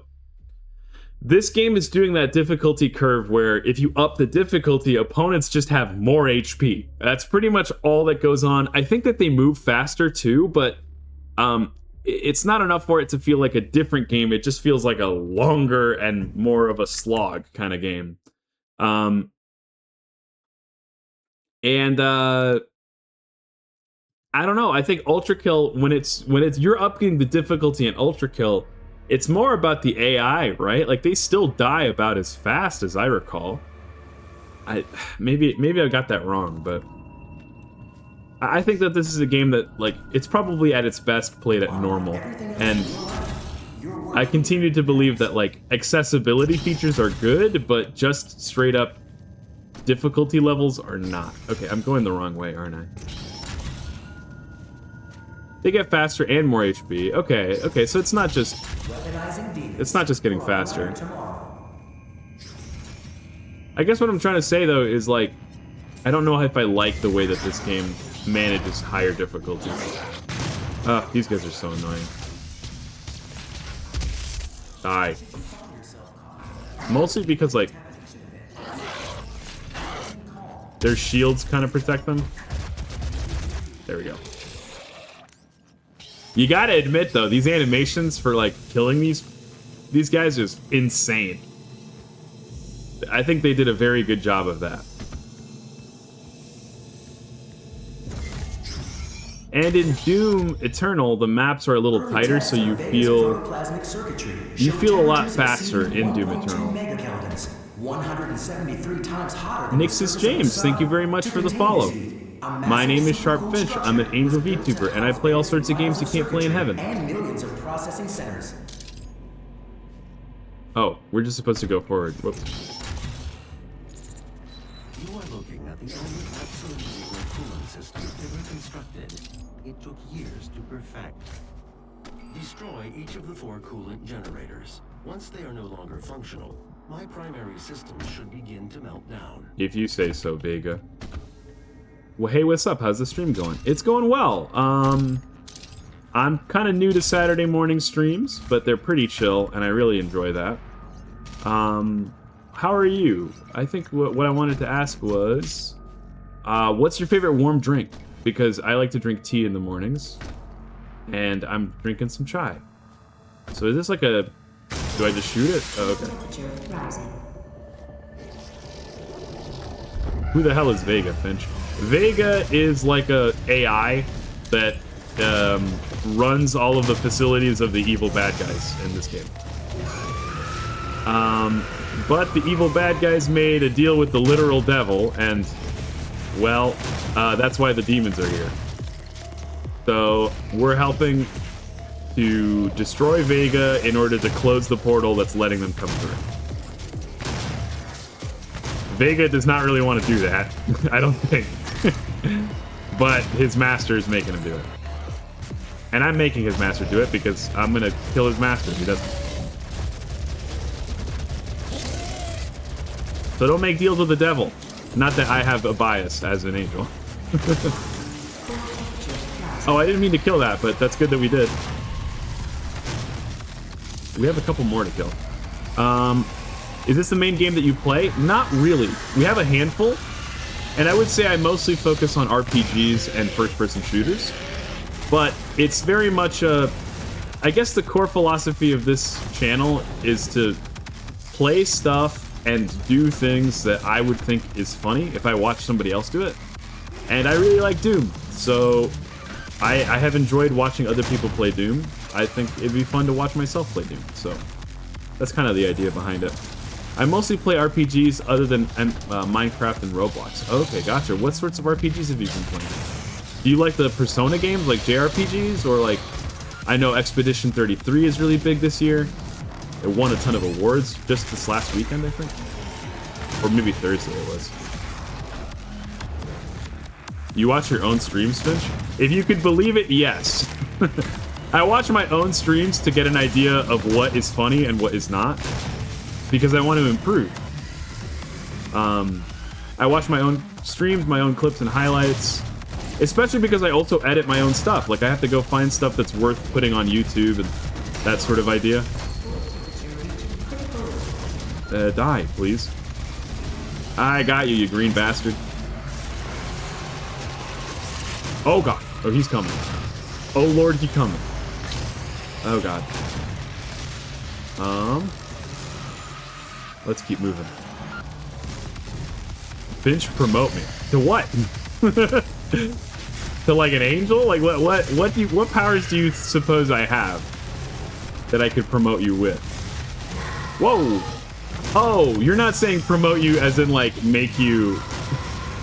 [SPEAKER 1] This game is doing that difficulty curve where if you up the difficulty, opponents just have more HP. That's pretty much all that goes on. I think that they move faster too, but it's not enough for it to feel like a different game. It just feels like a longer and more of a slog kind of game. I don't know. I think Ultra Kill, when it's you're upping the difficulty in Ultra Kill, it's more about the AI, right? Like they still die about as fast as I recall. Maybe I got that wrong, but I think that this is a game that, like, it's probably at its best played at normal, and I continue to believe that, like, accessibility features are good, but just straight up difficulty levels are not. Okay, I'm going the wrong way, aren't I? They get faster and more HP. Okay, so it's not just getting faster. I guess what I'm trying to say though is, like, I don't know if I like the way that this game manages higher difficulties. These guys are so annoying. Die. Mostly because, like, their shields kind of protect them. There we go. You gotta admit though, these animations for, like, killing these guys is insane. I think they did a very good job of that. And in Doom Eternal, the maps are a little tighter, so you feel a lot faster in Doom Eternal. Nixus James, thank you very much for the follow. My name is Sharp Finch. I'm an Angel VTuber, and I play all sorts of games you can't play in heaven. Oh, we're just supposed to go forward. Whoops.
[SPEAKER 2] You are looking at the only absolutely zero cooling system ever constructed. It took years to perfect. Destroy each of the 4 coolant generators. Once they are no longer functional, my primary systems should begin to melt down.
[SPEAKER 1] If you say so, Vega. Well, hey, what's up? How's the stream going? It's going well. I'm kind of new to Saturday morning streams, but they're pretty chill, and I really enjoy that. How are you? I think what I wanted to ask was, what's your favorite warm drink? Because I like to drink tea in the mornings, and I'm drinking some chai. So is this like a... Do I just shoot it? Oh, okay. Who the hell is Vega, Finch? Vega is like a AI that runs all of the facilities of the evil bad guys in this game. But the evil bad guys made a deal with the literal devil, and, well, that's why the demons are here. So we're helping to destroy Vega in order to close the portal that's letting them come through. Vega does not really want to do that, I don't think. But his master is making him do it. And I'm making his master do it because I'm gonna kill his master if he doesn't. So don't make deals with the devil. Not that I have a bias as an angel. Oh, I didn't mean to kill that, but that's good that we did. We have a couple more to kill. Is this the main game that you play? Not really. We have a handful, and I would say I mostly focus on RPGs and first-person shooters. But it's very much I guess the core philosophy of this channel is to play stuff and do things that I would think is funny if I watch somebody else do it. And I really like Doom, so I have enjoyed watching other people play Doom. I think it'd be fun to watch myself play Doom, so that's kind of the idea behind it. I mostly play RPGs other than Minecraft and Roblox. Okay, gotcha. What sorts of RPGs have you been playing? Do you like the Persona games, like JRPGs, or like, I know Expedition 33 is really big this year. It won a ton of awards just this last weekend, I think. Or maybe Thursday it was. You watch your own streams, Finch? If you could believe it, yes. I watch my own streams to get an idea of what is funny and what is not, because I want to improve. I watch my own streams, my own clips and highlights, especially because I also edit my own stuff. Like, I have to go find stuff that's worth putting on YouTube and that sort of idea. Die, please. I got you, you green bastard. Oh god. Oh, he's coming. Oh lord, he coming. Oh god. Let's keep moving. Finch, promote me. To what? To like an angel? Like what powers do you suppose I have that I could promote you with? Whoa. Oh, you're not saying promote you as in like make you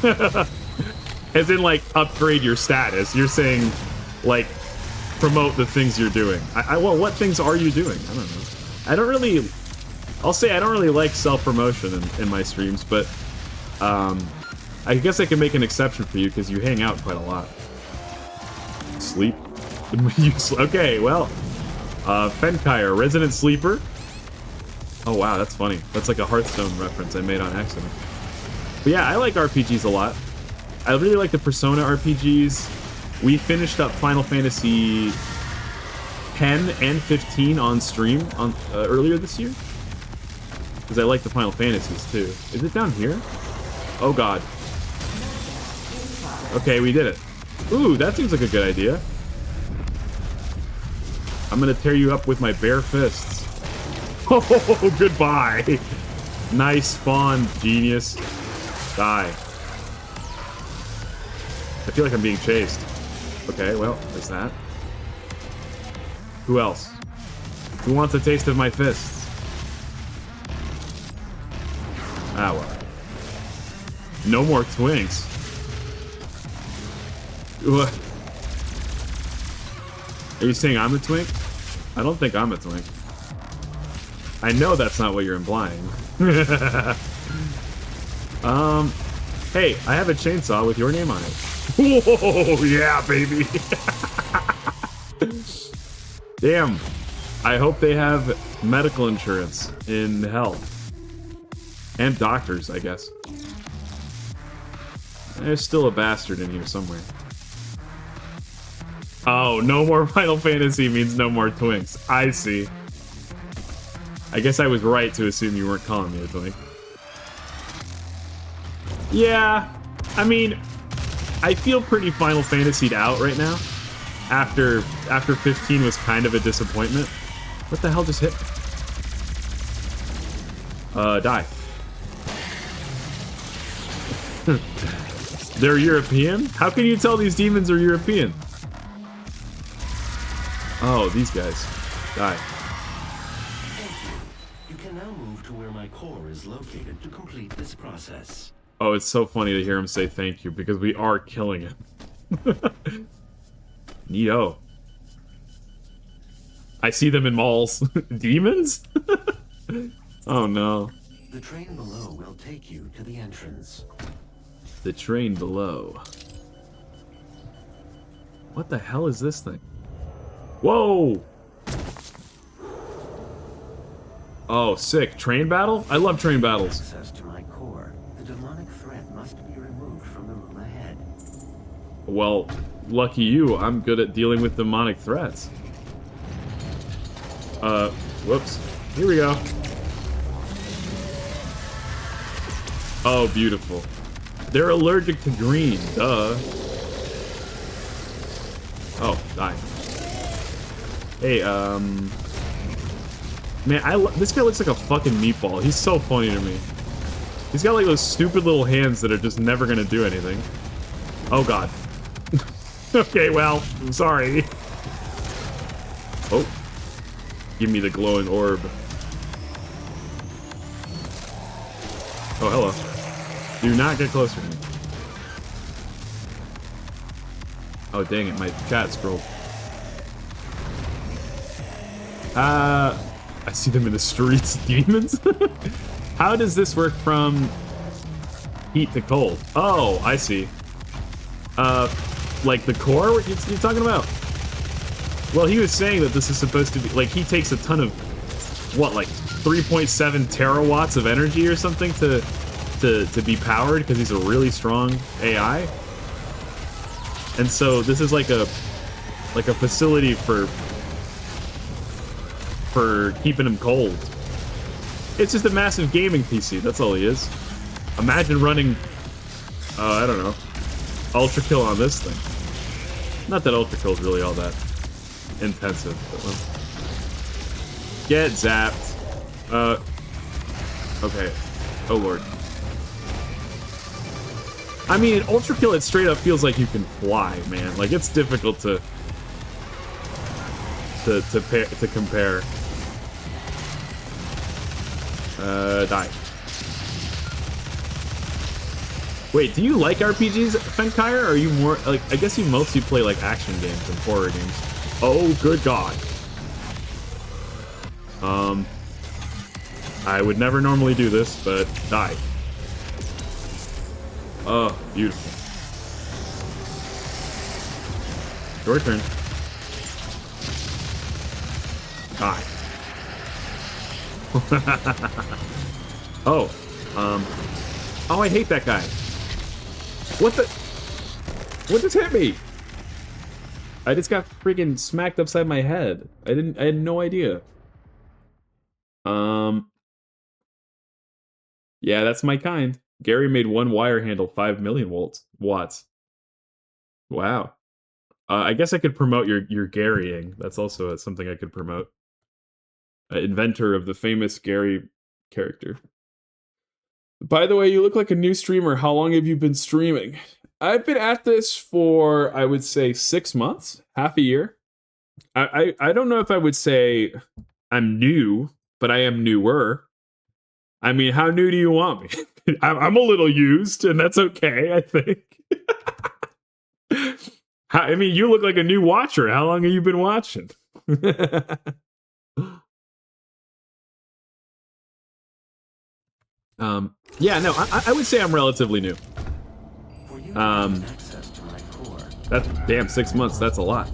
[SPEAKER 1] as in like upgrade your status. You're saying like promote the things you're doing. Well, what things are you doing? I don't know. I don't really, I'll say I don't really like self-promotion in my streams, but I guess I can make an exception for you because you hang out quite a lot. Sleep? Okay, well, Fenkyre, resident sleeper. Oh wow, that's funny. That's like a Hearthstone reference I made on accident. But yeah, I like RPGs a lot. I really like the Persona RPGs. We finished up Final Fantasy 10 and 15 on stream on earlier this year. Because I like the Final Fantasies too. Is it down here? Oh god. Okay, we did it. Ooh, that seems like a good idea. I'm gonna tear you up with my bare fists. Oh, goodbye. Nice spawn, genius. Die. I feel like I'm being chased. Okay, well, there's that. Who else? Who wants a taste of my fists? Ah, well. No more twinks. What? Are you saying I'm a twink? I don't think I'm a twink. I know that's not what you're implying. Hey, I have a chainsaw with your name on it. Whoa, yeah, baby. Damn. I hope they have medical insurance in hell. And doctors, I guess. There's still a bastard in here somewhere. Oh, no more Final Fantasy means no more twinks. I see. I guess I was right to assume you weren't calling me a twink. Yeah, I mean, I feel pretty Final Fantasied out right now. After 15 was kind of a disappointment. What the hell just hit me? Die. They're European? How can you tell these demons are European? Oh, these guys. Die.
[SPEAKER 2] You can now move to where my core is located to complete this process.
[SPEAKER 1] Oh, it's so funny to hear him say thank you because we are killing it. Neato. I see them in malls. Demons? Oh no.
[SPEAKER 2] The train below will take you to the entrance.
[SPEAKER 1] The train below. What the hell is this thing? Whoa! Oh, sick. Train battle? I love train battles.
[SPEAKER 2] Access to my core. The demonic threat must be removed from the room ahead.
[SPEAKER 1] Well, lucky you. I'm good at dealing with demonic threats. Whoops. Here we go. Oh, beautiful. They're allergic to green. Duh. Oh, die. Hey, man, this guy looks like a fucking meatball. He's so funny to me. He's got like those stupid little hands that are just never gonna do anything. Oh god. Okay, well, I'm sorry. Oh. Give me the glowing orb. Oh, hello. Do not get closer to me. Oh, dang it, my chat scrolled. I see them in the streets. Demons? How does this work from heat to cold? Oh, I see. Like the core? What you're talking about? Well, he was saying that this is supposed to be, like, he takes a ton of, what, like 3.7 terawatts of energy or something to be powered because he's a really strong AI. And so this is like a facility for keeping him cold, It's just a massive gaming PC. That's all he is. Imagine running, I don't know, Ultra Kill on this thing. Not that Ultra Kill is really all that intensive. But, well. Get zapped. Okay. Oh lord. I mean, Ultra Kill, it straight up feels like you can fly, man. Like, it's difficult to compare. Die. Wait, do you like RPGs, Fenkire? Or are you more, like, I guess you mostly play, like, action games and horror games. Oh, good god. I would never normally do this, but die. Oh, beautiful. Your turn. Die. Oh, oh, I hate that guy. What the? What just hit me? I just got freaking smacked upside my head. I had no idea. Yeah, that's my kind. Gary made one wire handle 5 million watts. Wow. I guess I could promote your Garying. That's also something I could promote. Inventor of the famous Gary character. By the way, you look like a new streamer. How long have you been streaming? I've been at this for, I would say, 6 months, half a year. I don't know if I would say I'm new, but I am newer. I mean, how new do you want me? I'm a little used, and that's okay, I think. I mean, you look like a new watcher. How long have you been watching? Yeah, no, I would say I'm relatively new. That's damn 6 months. That's a lot.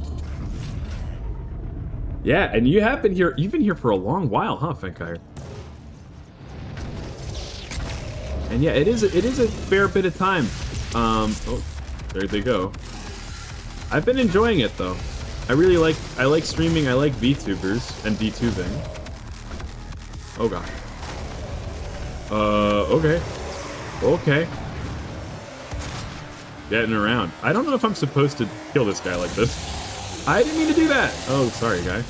[SPEAKER 1] Yeah, and you have been here. You've been here for a long while, huh, Fenkire? And yeah, it is a fair bit of time. Oh, there they go. I've been enjoying it though. I like streaming. I like VTubers and VTubing. Oh god. Okay. Getting around. I don't know if I'm supposed to kill this guy like this. I didn't mean to do that. Oh, sorry, guy.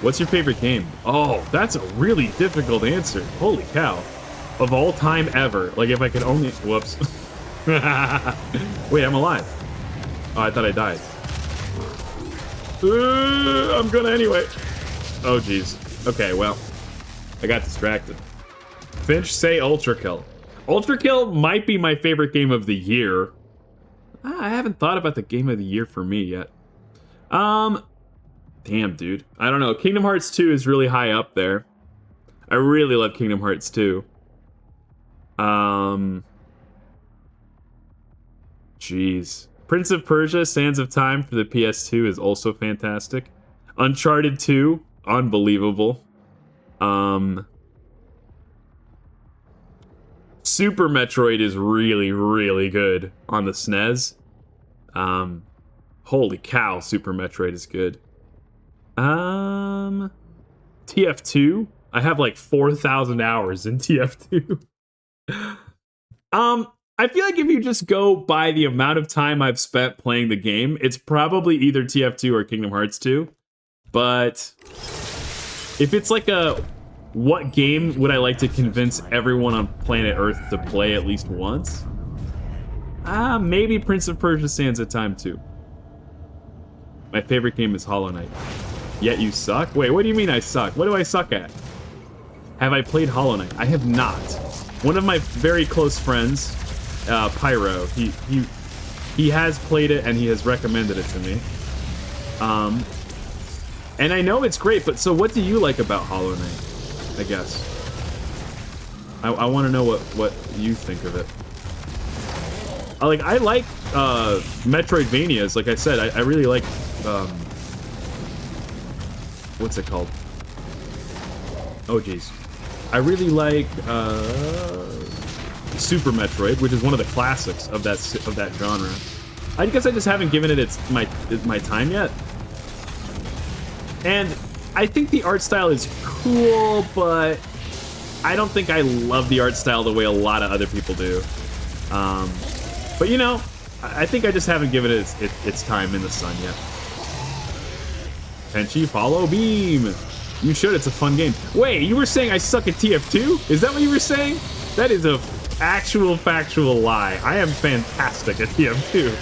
[SPEAKER 1] What's your favorite game? Oh, that's a really difficult answer. Holy cow. Of all time ever. Like, if I could only... Whoops. Wait, I'm alive. Oh, I thought I died. I'm gonna anyway. Oh, jeez. Okay, well. I got distracted. Finch, say Ultra Kill. Ultra Kill might be my favorite game of the year. I haven't thought about the game of the year for me yet. Damn, dude. I don't know. Kingdom Hearts 2 is really high up there. I really love Kingdom Hearts 2. Jeez. Prince of Persia, Sands of Time for the PS2 is also fantastic. Uncharted 2, unbelievable. Super Metroid is really, really good on the SNES. Holy cow, Super Metroid is good. TF2? I have like 4,000 hours in TF2. I feel like if you just go by the amount of time I've spent playing the game, it's probably either TF2 or Kingdom Hearts 2. But if it's like a what game would I like to convince everyone on planet Earth to play at least once? Maybe Prince of Persia Sands of Time 2. My favorite game is Hollow Knight. Yet you suck? Wait, what do you mean I suck? What do I suck at? Have I played Hollow Knight? I have not. One of my very close friends, Pyro, he has played it and he has recommended it to me. And I know it's great, but so what do you like about Hollow Knight? I guess. I want to know what you think of it. I like Metroidvanias. Like I said, I really like what's it called? Oh geez, I really like Super Metroid, which is one of the classics of that genre. I guess I just haven't given it my time yet. And I think the art style is cool, but I don't think I love the art style the way a lot of other people do. But you know, I think I just haven't given it its time in the sun yet. Tenchi, follow beam. You should. It's a fun game. Wait, you were saying I suck at TF2? Is that what you were saying? That is a actual factual lie. I am fantastic at TF2.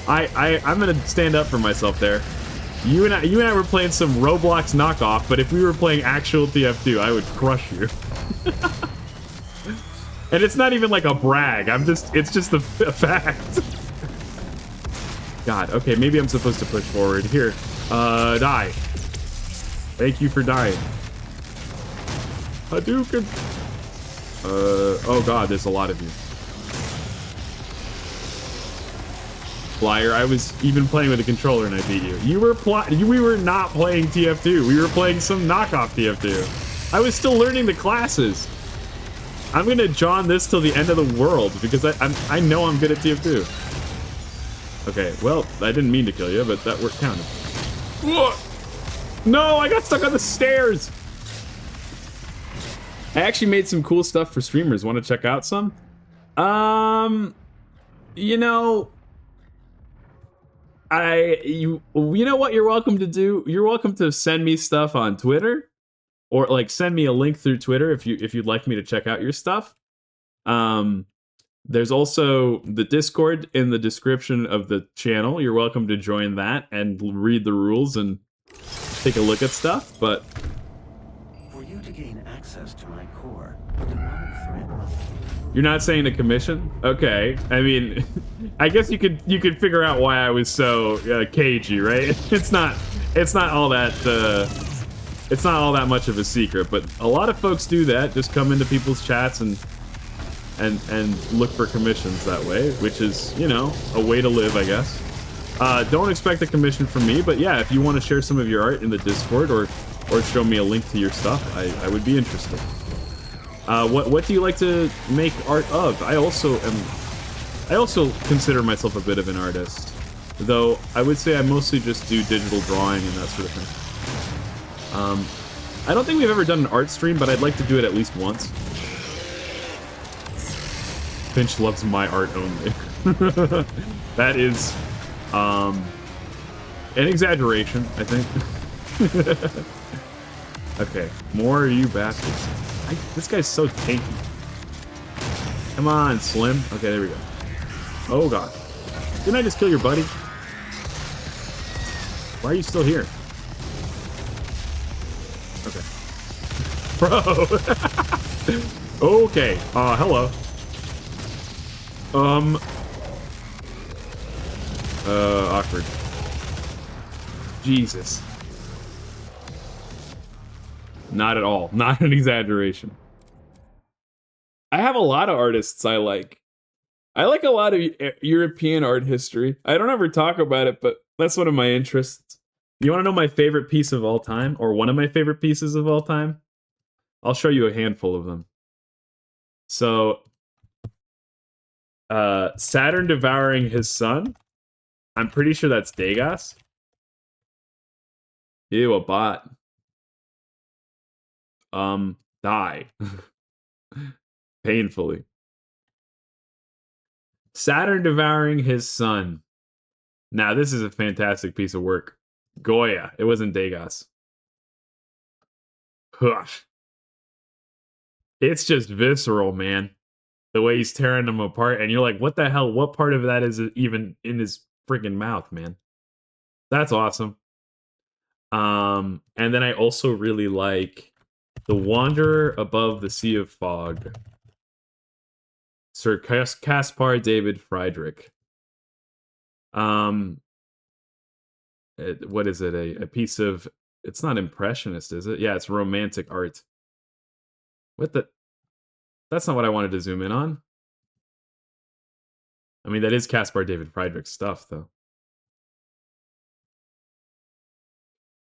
[SPEAKER 1] I'm gonna stand up for myself there. You and I were playing some Roblox knockoff, but if we were playing actual TF2, I would crush you. And it's not even like a brag. It's just a fact. God, okay, maybe I'm supposed to push forward. Here, die. Thank you for dying. Hadouken. Oh god, there's a lot of you. Flyer, I was even playing with a controller and I beat you. We were not playing TF2. We were playing some knockoff TF2. I was still learning the classes. I'm gonna John this till the end of the world because I know I'm good at TF2. Okay, well, I didn't mean to kill you, but that worked counted. No, I got stuck on the stairs. I actually made some cool stuff for streamers. Want to check out some? You know, you know what you're welcome to do? You're welcome to send me stuff on Twitter, or like send me a link through Twitter if you'd like me to check out your stuff. There's also the Discord in the description of the channel. You're welcome to join that and read the rules and take a look at stuff. But
[SPEAKER 2] for you to gain access to my core, the demonic threat must be...
[SPEAKER 1] You're not saying a commission? Okay. I mean, I guess you could figure out why I was so cagey, right? It's not all that it's not all that much of a secret, but a lot of folks do that. Just come into people's chats and look for commissions that way, which is, you know, a way to live, I guess. Don't expect a commission from me, but yeah, if you want to share some of your art in the Discord or show me a link to your stuff, I would be interested. What do you like to make art of? I also consider myself a bit of an artist, though I would say I mostly just do digital drawing and that sort of thing. I don't think we've ever done an art stream, but I'd like to do it at least once. Finch loves my art only. That is an exaggeration, I think. Okay, more of you bastards. This guy's so tanky. Come on, Slim. Okay, there we go. Oh god. Didn't I just kill your buddy? Why are you still here? Okay. Bro! Okay, hello. Awkward. Jesus. Not at all. Not an exaggeration. I have a lot of artists I like. I like a lot of European art history. I don't ever talk about it, but that's one of my interests. You want to know my favorite piece of all time? Or one of my favorite pieces of all time? I'll show you a handful of them. So, Saturn devouring his son. I'm pretty sure that's Degas. Ew, a bot. Die. Painfully. Saturn devouring his son. Now, this is a fantastic piece of work. Goya. It wasn't Degas. Hush. It's just visceral, man. The way he's tearing them apart, and you're like, what the hell? What part of that is even in his freaking mouth, man? That's awesome. And then I also really like The Wanderer Above the Sea of Fog. Sir Caspar David Friedrich. What is it? A piece of... It's not impressionist, is it? Yeah, it's romantic art. What the... That's not what I wanted to zoom in on. I mean, that is Caspar David Friedrich stuff, though.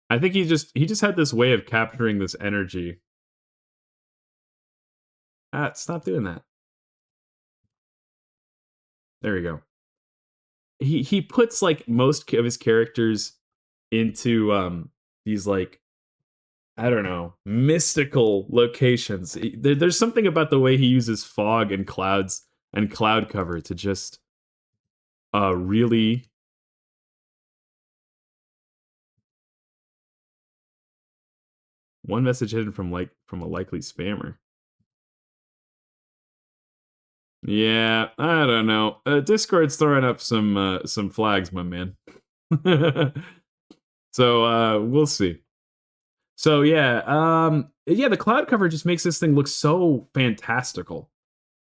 [SPEAKER 1] I think he just had this way of capturing this energy. Stop doing that. There we go. He puts like most of his characters into these like, I don't know, mystical locations. There's something about the way he uses fog and clouds and cloud cover to just really. One message hidden from a likely spammer. Yeah, I don't know. Discord's throwing up some flags, my man. So we'll see. So yeah, the cloud cover just makes this thing look so fantastical.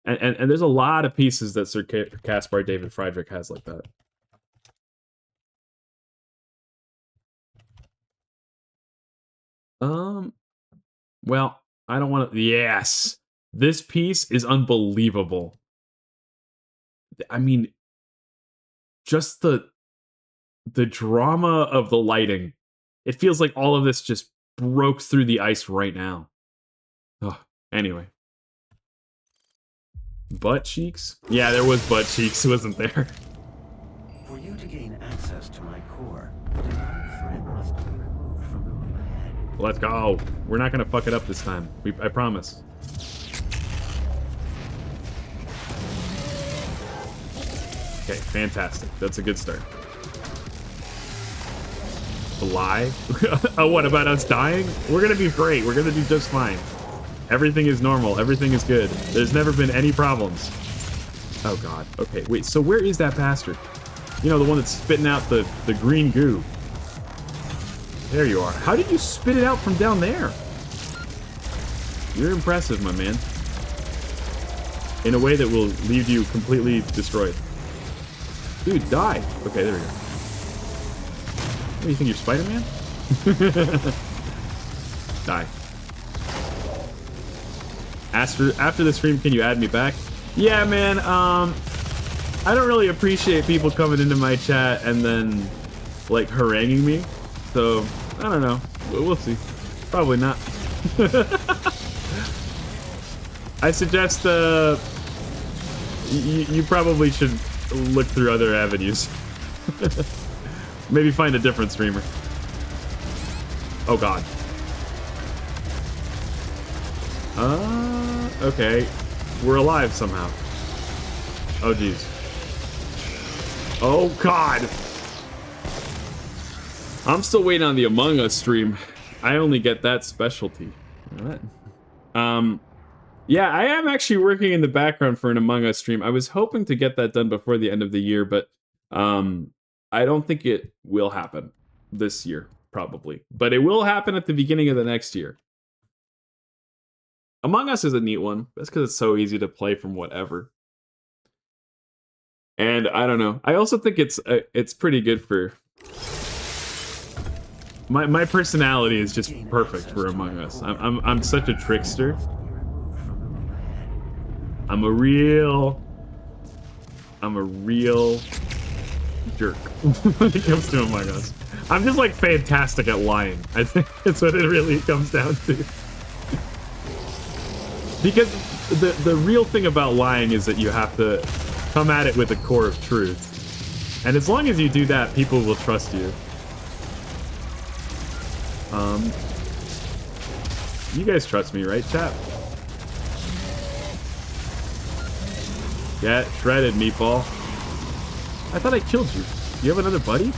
[SPEAKER 1] And there's a lot of pieces that Sir Caspar David Friedrich has like that. Well, I don't want to. Yes, this piece is unbelievable. I mean, just the drama of the lighting. It feels like all of this just broke through the ice right now. Ugh. Anyway. Butt cheeks? Yeah, there was butt cheeks, wasn't there?
[SPEAKER 2] For you to gain access to my core, the demonic thread must be removed from the room ahead.
[SPEAKER 1] Let's go. We're not gonna fuck it up this time. I promise. Okay, fantastic. That's a good start. Lie? Oh, what about us dying? We're gonna be great. We're gonna do just fine. Everything is normal. Everything is good. There's never been any problems. Oh god. Okay, wait, so where is that bastard? You know, the one that's spitting out the green goo. There you are. How did you spit it out from down there? You're impressive, my man. In a way that will leave you completely destroyed. Dude, die. Okay, there we go. What do you think, you're Spider-Man? Die. After the stream, can you add me back? Yeah, man, I don't really appreciate people coming into my chat and then, like, haranguing me. So, I don't know. We'll see. Probably not. I suggest, you probably should look through other avenues. Maybe find a different streamer. Oh god. Okay. We're alive somehow. Oh jeez. Oh god. I'm still waiting on the Among Us stream. I only get that specialty. What? Yeah, I am actually working in the background for an Among Us stream. I was hoping to get that done before the end of the year, but I don't think it will happen this year, probably. But it will happen at the beginning of the next year. Among Us is a neat one. That's because it's so easy to play from whatever. And I don't know. I also think it's pretty good for... My personality is just perfect for Among Us. I'm such a trickster. I'm a real jerk when it comes to Among Us. I'm just like fantastic at lying. I think that's what it really comes down to. Because the real thing about lying is that you have to come at it with a core of truth. And as long as you do that, people will trust you. You guys trust me, right, chat? Get shredded, meatball. I thought I killed you. You have another buddy?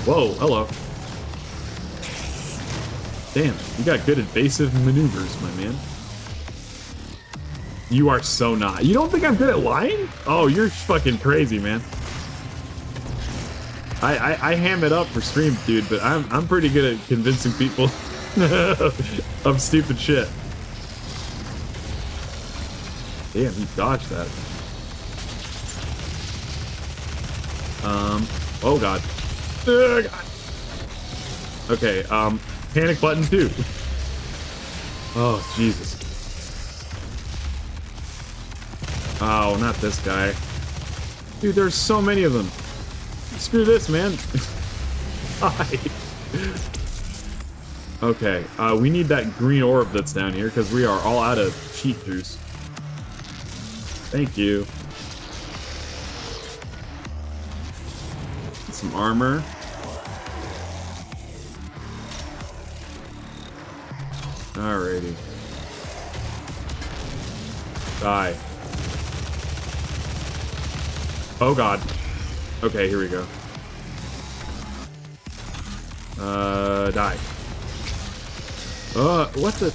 [SPEAKER 1] Whoa, hello. Damn, you got good evasive maneuvers, my man. You are so not. You don't think I'm good at lying? Oh, you're fucking crazy, man. I ham it up for stream, dude, but I'm pretty good at convincing people of stupid shit. Damn, he dodged that. Oh god. Oh god. Okay, panic button 2. Oh, Jesus. Oh, not this guy. Dude, there's so many of them. Screw this, man. Hi. Okay, we need that green orb that's down here because we are all out of cheat juice. Thank you. Some armor. Alrighty. Die. Oh god. Okay, here we go. Die. What the?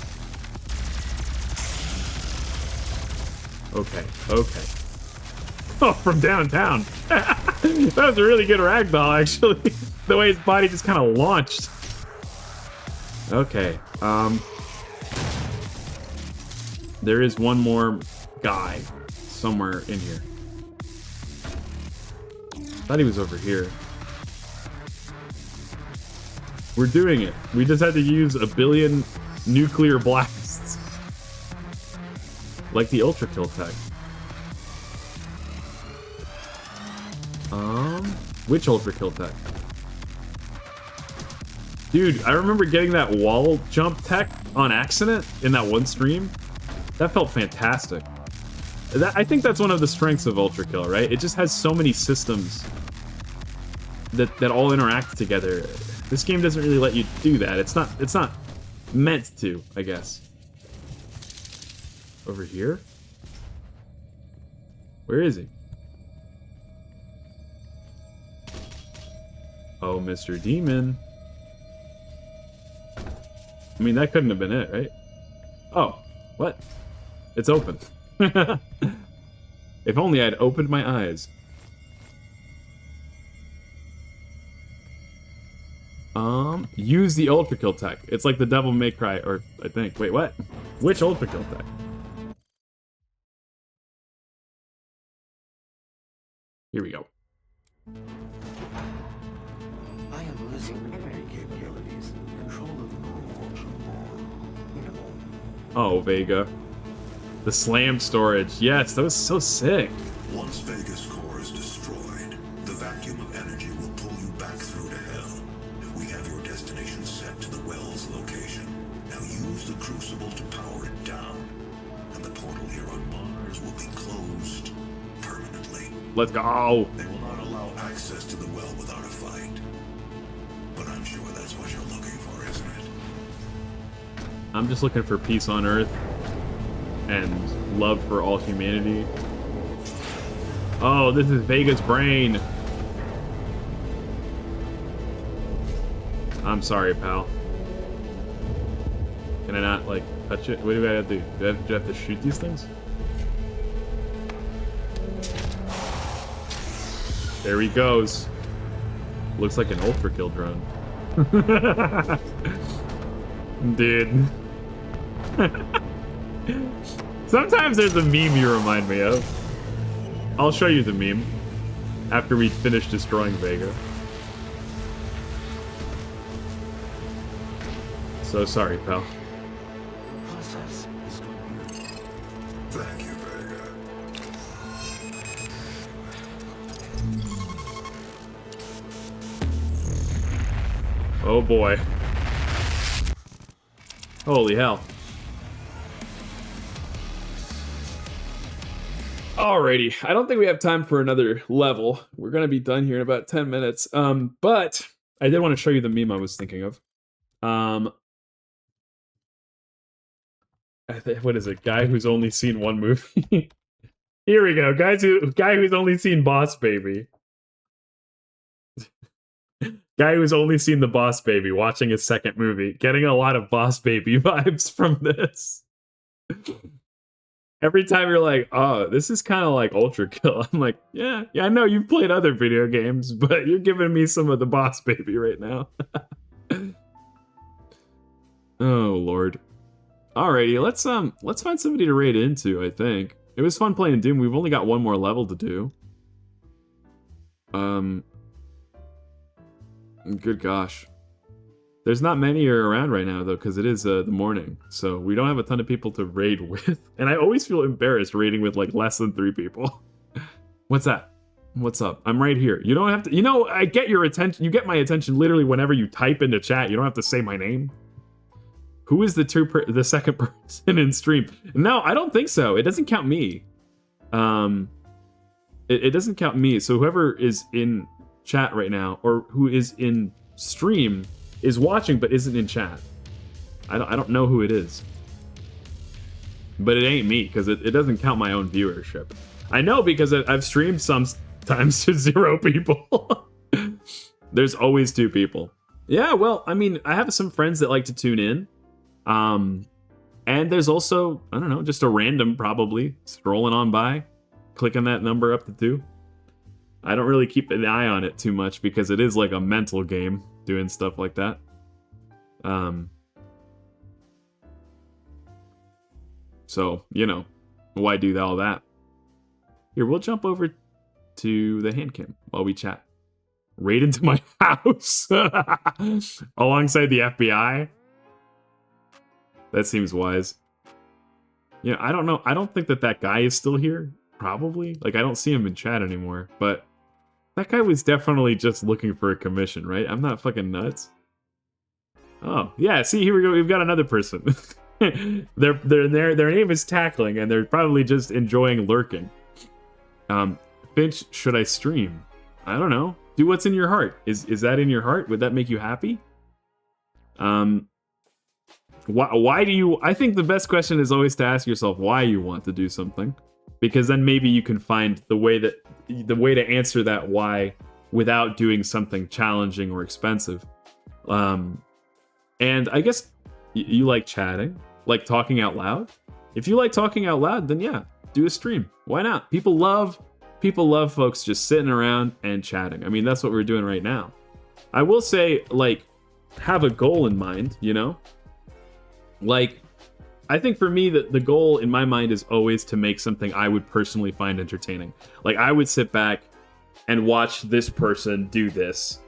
[SPEAKER 1] Okay, okay. Oh, from downtown. That was a really good ragdoll, actually. The way his body just kind of launched. Okay, there is one more guy somewhere in here. Thought he was over here. We're doing it. We just had to use 1 billion nuclear blasts. Like the Ultra Kill tech. Which Ultra Kill tech? Dude, I remember getting that wall jump tech on accident in that one stream. That felt fantastic. I think that's one of the strengths of Ultra Kill, right? It just has so many systems that all interact together. This game doesn't really let you do that. It's not meant to, I guess. Over here? Where is he? Oh, Mr. Demon. I mean, that couldn't have been it, right? Oh, what? It's open. If only I'd opened my eyes. Use the Ultra Kill tech. It's like the Devil May Cry, or I think. Wait, what? Which Ultra Kill tech? Here we go.
[SPEAKER 2] I am losing memory capabilities. Control of
[SPEAKER 1] Oh, Vega. The slam storage. Yes, that was so sick.
[SPEAKER 3] Once Vega's core is destroyed, the vacuum of energy will pull you back through to hell. We have your destination set to the well's location. Now use the crucible to power it down, and the portal here on Mars will be closed permanently.
[SPEAKER 1] Let's go.
[SPEAKER 3] They will not allow access to the well without a fight. But I'm sure that's what you're looking for, isn't it?
[SPEAKER 1] I'm just looking for peace on Earth and love for all humanity. Oh, this is Vega's brain. I'm sorry, pal. Can I not, like, touch it? What do I have to do? Do I have to shoot these things? There he goes. Looks like an Ultra Kill drone. Dude. Sometimes there's a meme you remind me of. I'll show you the meme after we finish destroying Vega. So sorry, pal.
[SPEAKER 2] process is complete.
[SPEAKER 3] Thank you, Vega.
[SPEAKER 1] Oh boy. Holy hell. Alrighty, I don't think we have time for another level. We're gonna be done here in about 10 minutes. But I did want to show you the meme I was thinking of. What is it? Guy who's only seen one movie. Here we go. Guy who's only seen Boss Baby. Guy who's only seen the Boss Baby watching his second movie. Getting a lot of Boss Baby vibes from this. Every time you're like, oh, this is kind of like Ultra Kill. I'm like, yeah, I know you've played other video games, but you're giving me some of the Boss Baby right now. Oh, Lord. Alrighty, let's find somebody to raid into, I think. It was fun playing Doom. We've only got one more level to do. Good gosh. There's not many around right now, though, because it is the morning. So we don't have a ton of people to raid with. And I always feel embarrassed raiding with, like, less than 3 people. What's that? What's up? I'm right here. You don't have to... You know, I get your attention. You get my attention literally whenever you type into chat. You don't have to say my name. Who is the second person in stream? No, I don't think so. It doesn't count me. It doesn't count me. So whoever is in chat right now, or who is in stream, is watching but isn't in chat. I don't know who it is. But it ain't me, because it doesn't count my own viewership. I know because I've streamed sometimes to 0 people. There's always 2 people. Yeah, well, I mean, I have some friends that like to tune in. And there's also, I don't know, just a random probably strolling on by, clicking that number up to 2. I don't really keep an eye on it too much because it is like a mental game doing stuff like that. So, you know, why do all that? Here, we'll jump over to the hand cam while we chat. Raid into my house alongside the FBI. That seems wise. Yeah, I don't know. I don't think that guy is still here. Probably. Like, I don't see him in chat anymore. But that guy was definitely just looking for a commission, right? I'm not fucking nuts. Oh, yeah. See, here we go. We've got another person. Their name is Tackling, and they're probably just enjoying lurking. Finch, should I stream? I don't know. Do what's in your heart. Is that in your heart? Would that make you happy? Why do you... I think the best question is always to ask yourself why you want to do something. Because then maybe you can find the way to answer that why without doing something challenging or expensive. And I guess you like chatting, like talking out loud. If you like talking out loud, then yeah, do a stream. Why not? People love folks just sitting around and chatting. I mean, that's what we're doing right now. I will say, like, have a goal in mind, you know? Like, I think for me, the goal in my mind is always to make something I would personally find entertaining. Like, I would sit back and watch this person do this.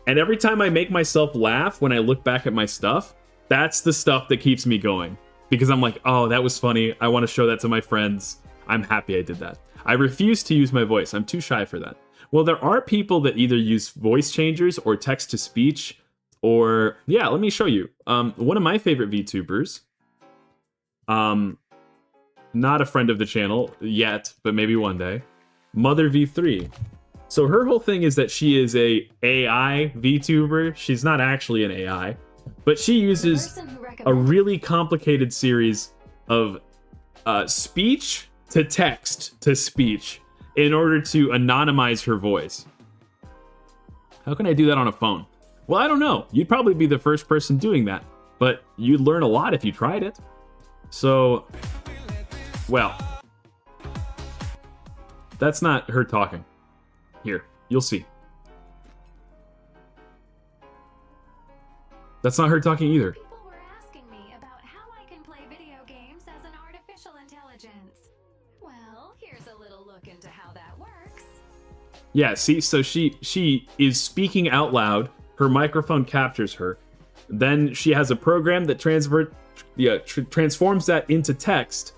[SPEAKER 1] And every time I make myself laugh when I look back at my stuff, that's the stuff that keeps me going. Because I'm like, oh, that was funny. I want to show that to my friends. I'm happy I did that. I refuse to use my voice. I'm too shy for that. Well, there are people that either use voice changers or text to speech or... Yeah, let me show you. One of my favorite VTubers... not a friend of the channel yet, but maybe one day. Mother V3. So her whole thing is that she is a AI VTuber. She's not actually an AI, but she uses a really complicated series of speech to text to speech in order to anonymize her voice. How can I do that on a phone? Well, I don't know. You'd probably be the first person doing that, but you'd learn a lot if you tried it. So, well, that's not her talking. Here, you'll see. That's not her talking either.
[SPEAKER 4] People were asking me about how I can play video games as an artificial intelligence. Well, here's a little look into how that works.
[SPEAKER 1] Yeah, see, so she is speaking out loud. Her microphone captures her. Then she has a program that transforms that into text,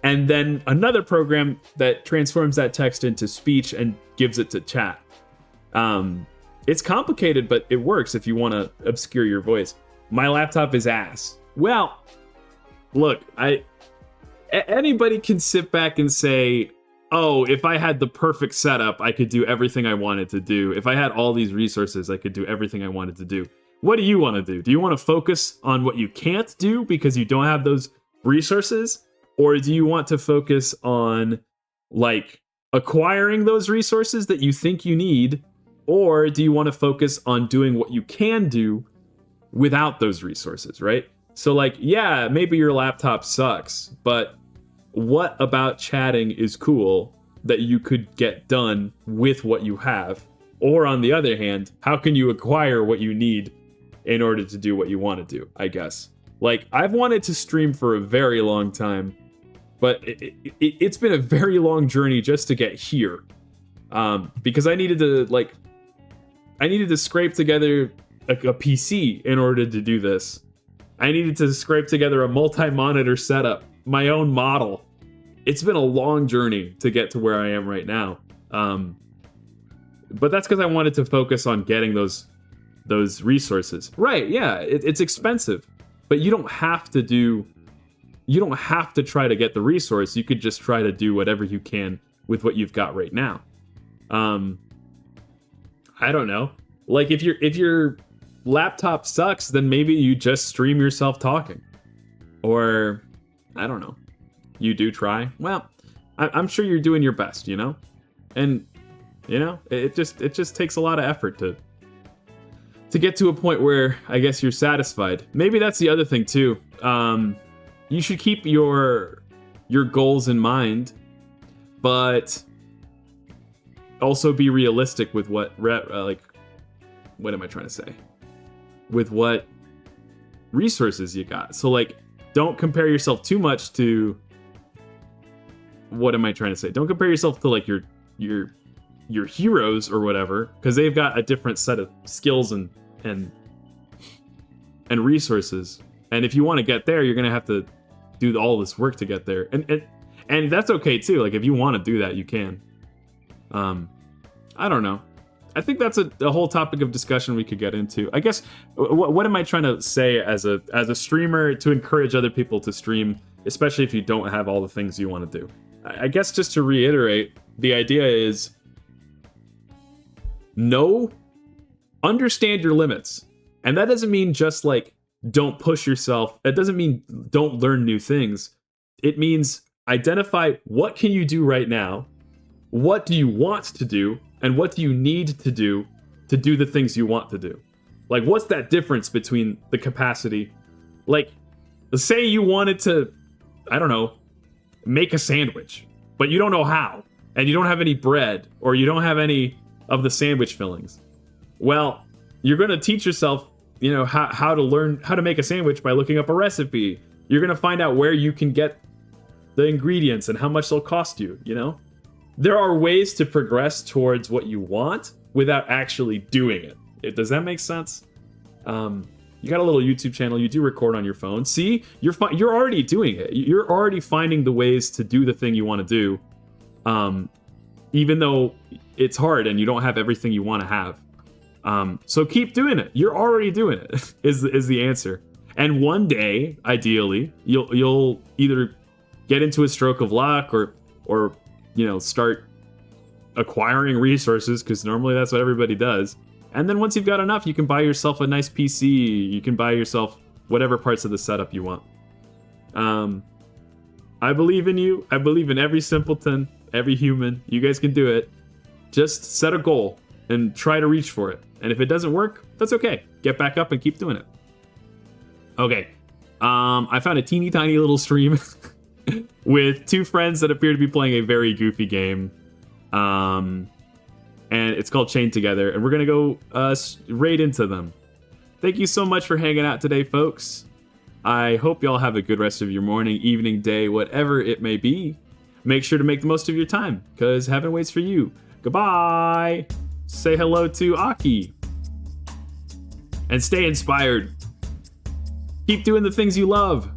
[SPEAKER 1] and then another program that transforms that text into speech and gives it to chat. It's complicated, but it works if you want to obscure your voice. My laptop is ass. Well, look, anybody can sit back and say, oh, if I had the perfect setup, I could do everything I wanted to do. If I had all these resources, I could do everything I wanted to do. What do you want to do? Do you want to focus on what you can't do because you don't have those resources? Or do you want to focus on, like, acquiring those resources that you think you need? Or do you want to focus on doing what you can do without those resources, right? So, like, yeah, maybe your laptop sucks, but what about chatting is cool that you could get done with what you have? Or on the other hand, how can you acquire what you need in order to do what you want to do, I guess? Like, I've wanted to stream for a very long time, but it's been a very long journey just to get here. Because I needed to scrape together a PC in order to do this. I needed to scrape together a multi-monitor setup, my own model. It's been a long journey to get to where I am right now. But that's because I wanted to focus on getting those resources. Right, yeah, it's expensive. But you don't have to try to get the resource. You could just try to do whatever you can with what you've got right now. I don't know. Like if you're laptop sucks, then maybe you just stream yourself talking. Or, I don't know. You do try. Well, I'm sure you're doing your best, you know? And, you know, it just takes a lot of effort to get to a point where I guess you're satisfied. Maybe that's the other thing too. You should keep your goals in mind, but also be realistic with what am I trying to say? With what resources you got. So like, don't compare yourself too much to, what am I trying to say? Don't compare yourself to like your heroes or whatever, because they've got a different set of skills and resources. And if you want to get there, you're gonna have to do all this work to get there. And that's okay too. Like if you want to do that, you can. I don't know. I think that's a whole topic of discussion we could get into. I guess what am I trying to say as a streamer to encourage other people to stream, especially if you don't have all the things you want to do? I guess just to reiterate, the idea is understand your limits. And that doesn't mean just like don't push yourself. It doesn't mean don't learn new things. It means identify what can you do right now, what do you want to do, and what do you need to do the things you want to do. Like, what's that difference between the capacity? Like, say you wanted to, I don't know, make a sandwich, but you don't know how, and you don't have any bread, or you don't have any of the sandwich fillings. Well, you're going to teach yourself, you know, how to learn how to make a sandwich by looking up a recipe. You're going to find out where you can get the ingredients and how much they'll cost you, you know? There are ways to progress towards what you want without actually doing it. Does that make sense? You got a little YouTube channel. You do record on your phone. See, you're already doing it. You're already finding the ways to do the thing you want to do, even though it's hard and you don't have everything you want to have. So keep doing it. You're already doing it. is the answer. And one day, ideally, you'll either get into a stroke of luck or you know, start acquiring resources, because normally that's what everybody does. And then once you've got enough, you can buy yourself a nice PC. You can buy yourself whatever parts of the setup you want. I believe in you. I believe in every simpleton, every human. You guys can do it. Just set a goal and try to reach for it. And if it doesn't work, that's okay. Get back up and keep doing it. Okay. I found a teeny tiny little stream with two friends that appear to be playing a very goofy game. And it's called Chained Together, and we're gonna go raid into them. Thank you so much for hanging out today, folks. I hope y'all have a good rest of your morning, evening, day, whatever it may be. Make sure to make the most of your time, because heaven waits for you. Goodbye! Say hello to Aki. And stay inspired. Keep doing the things you love.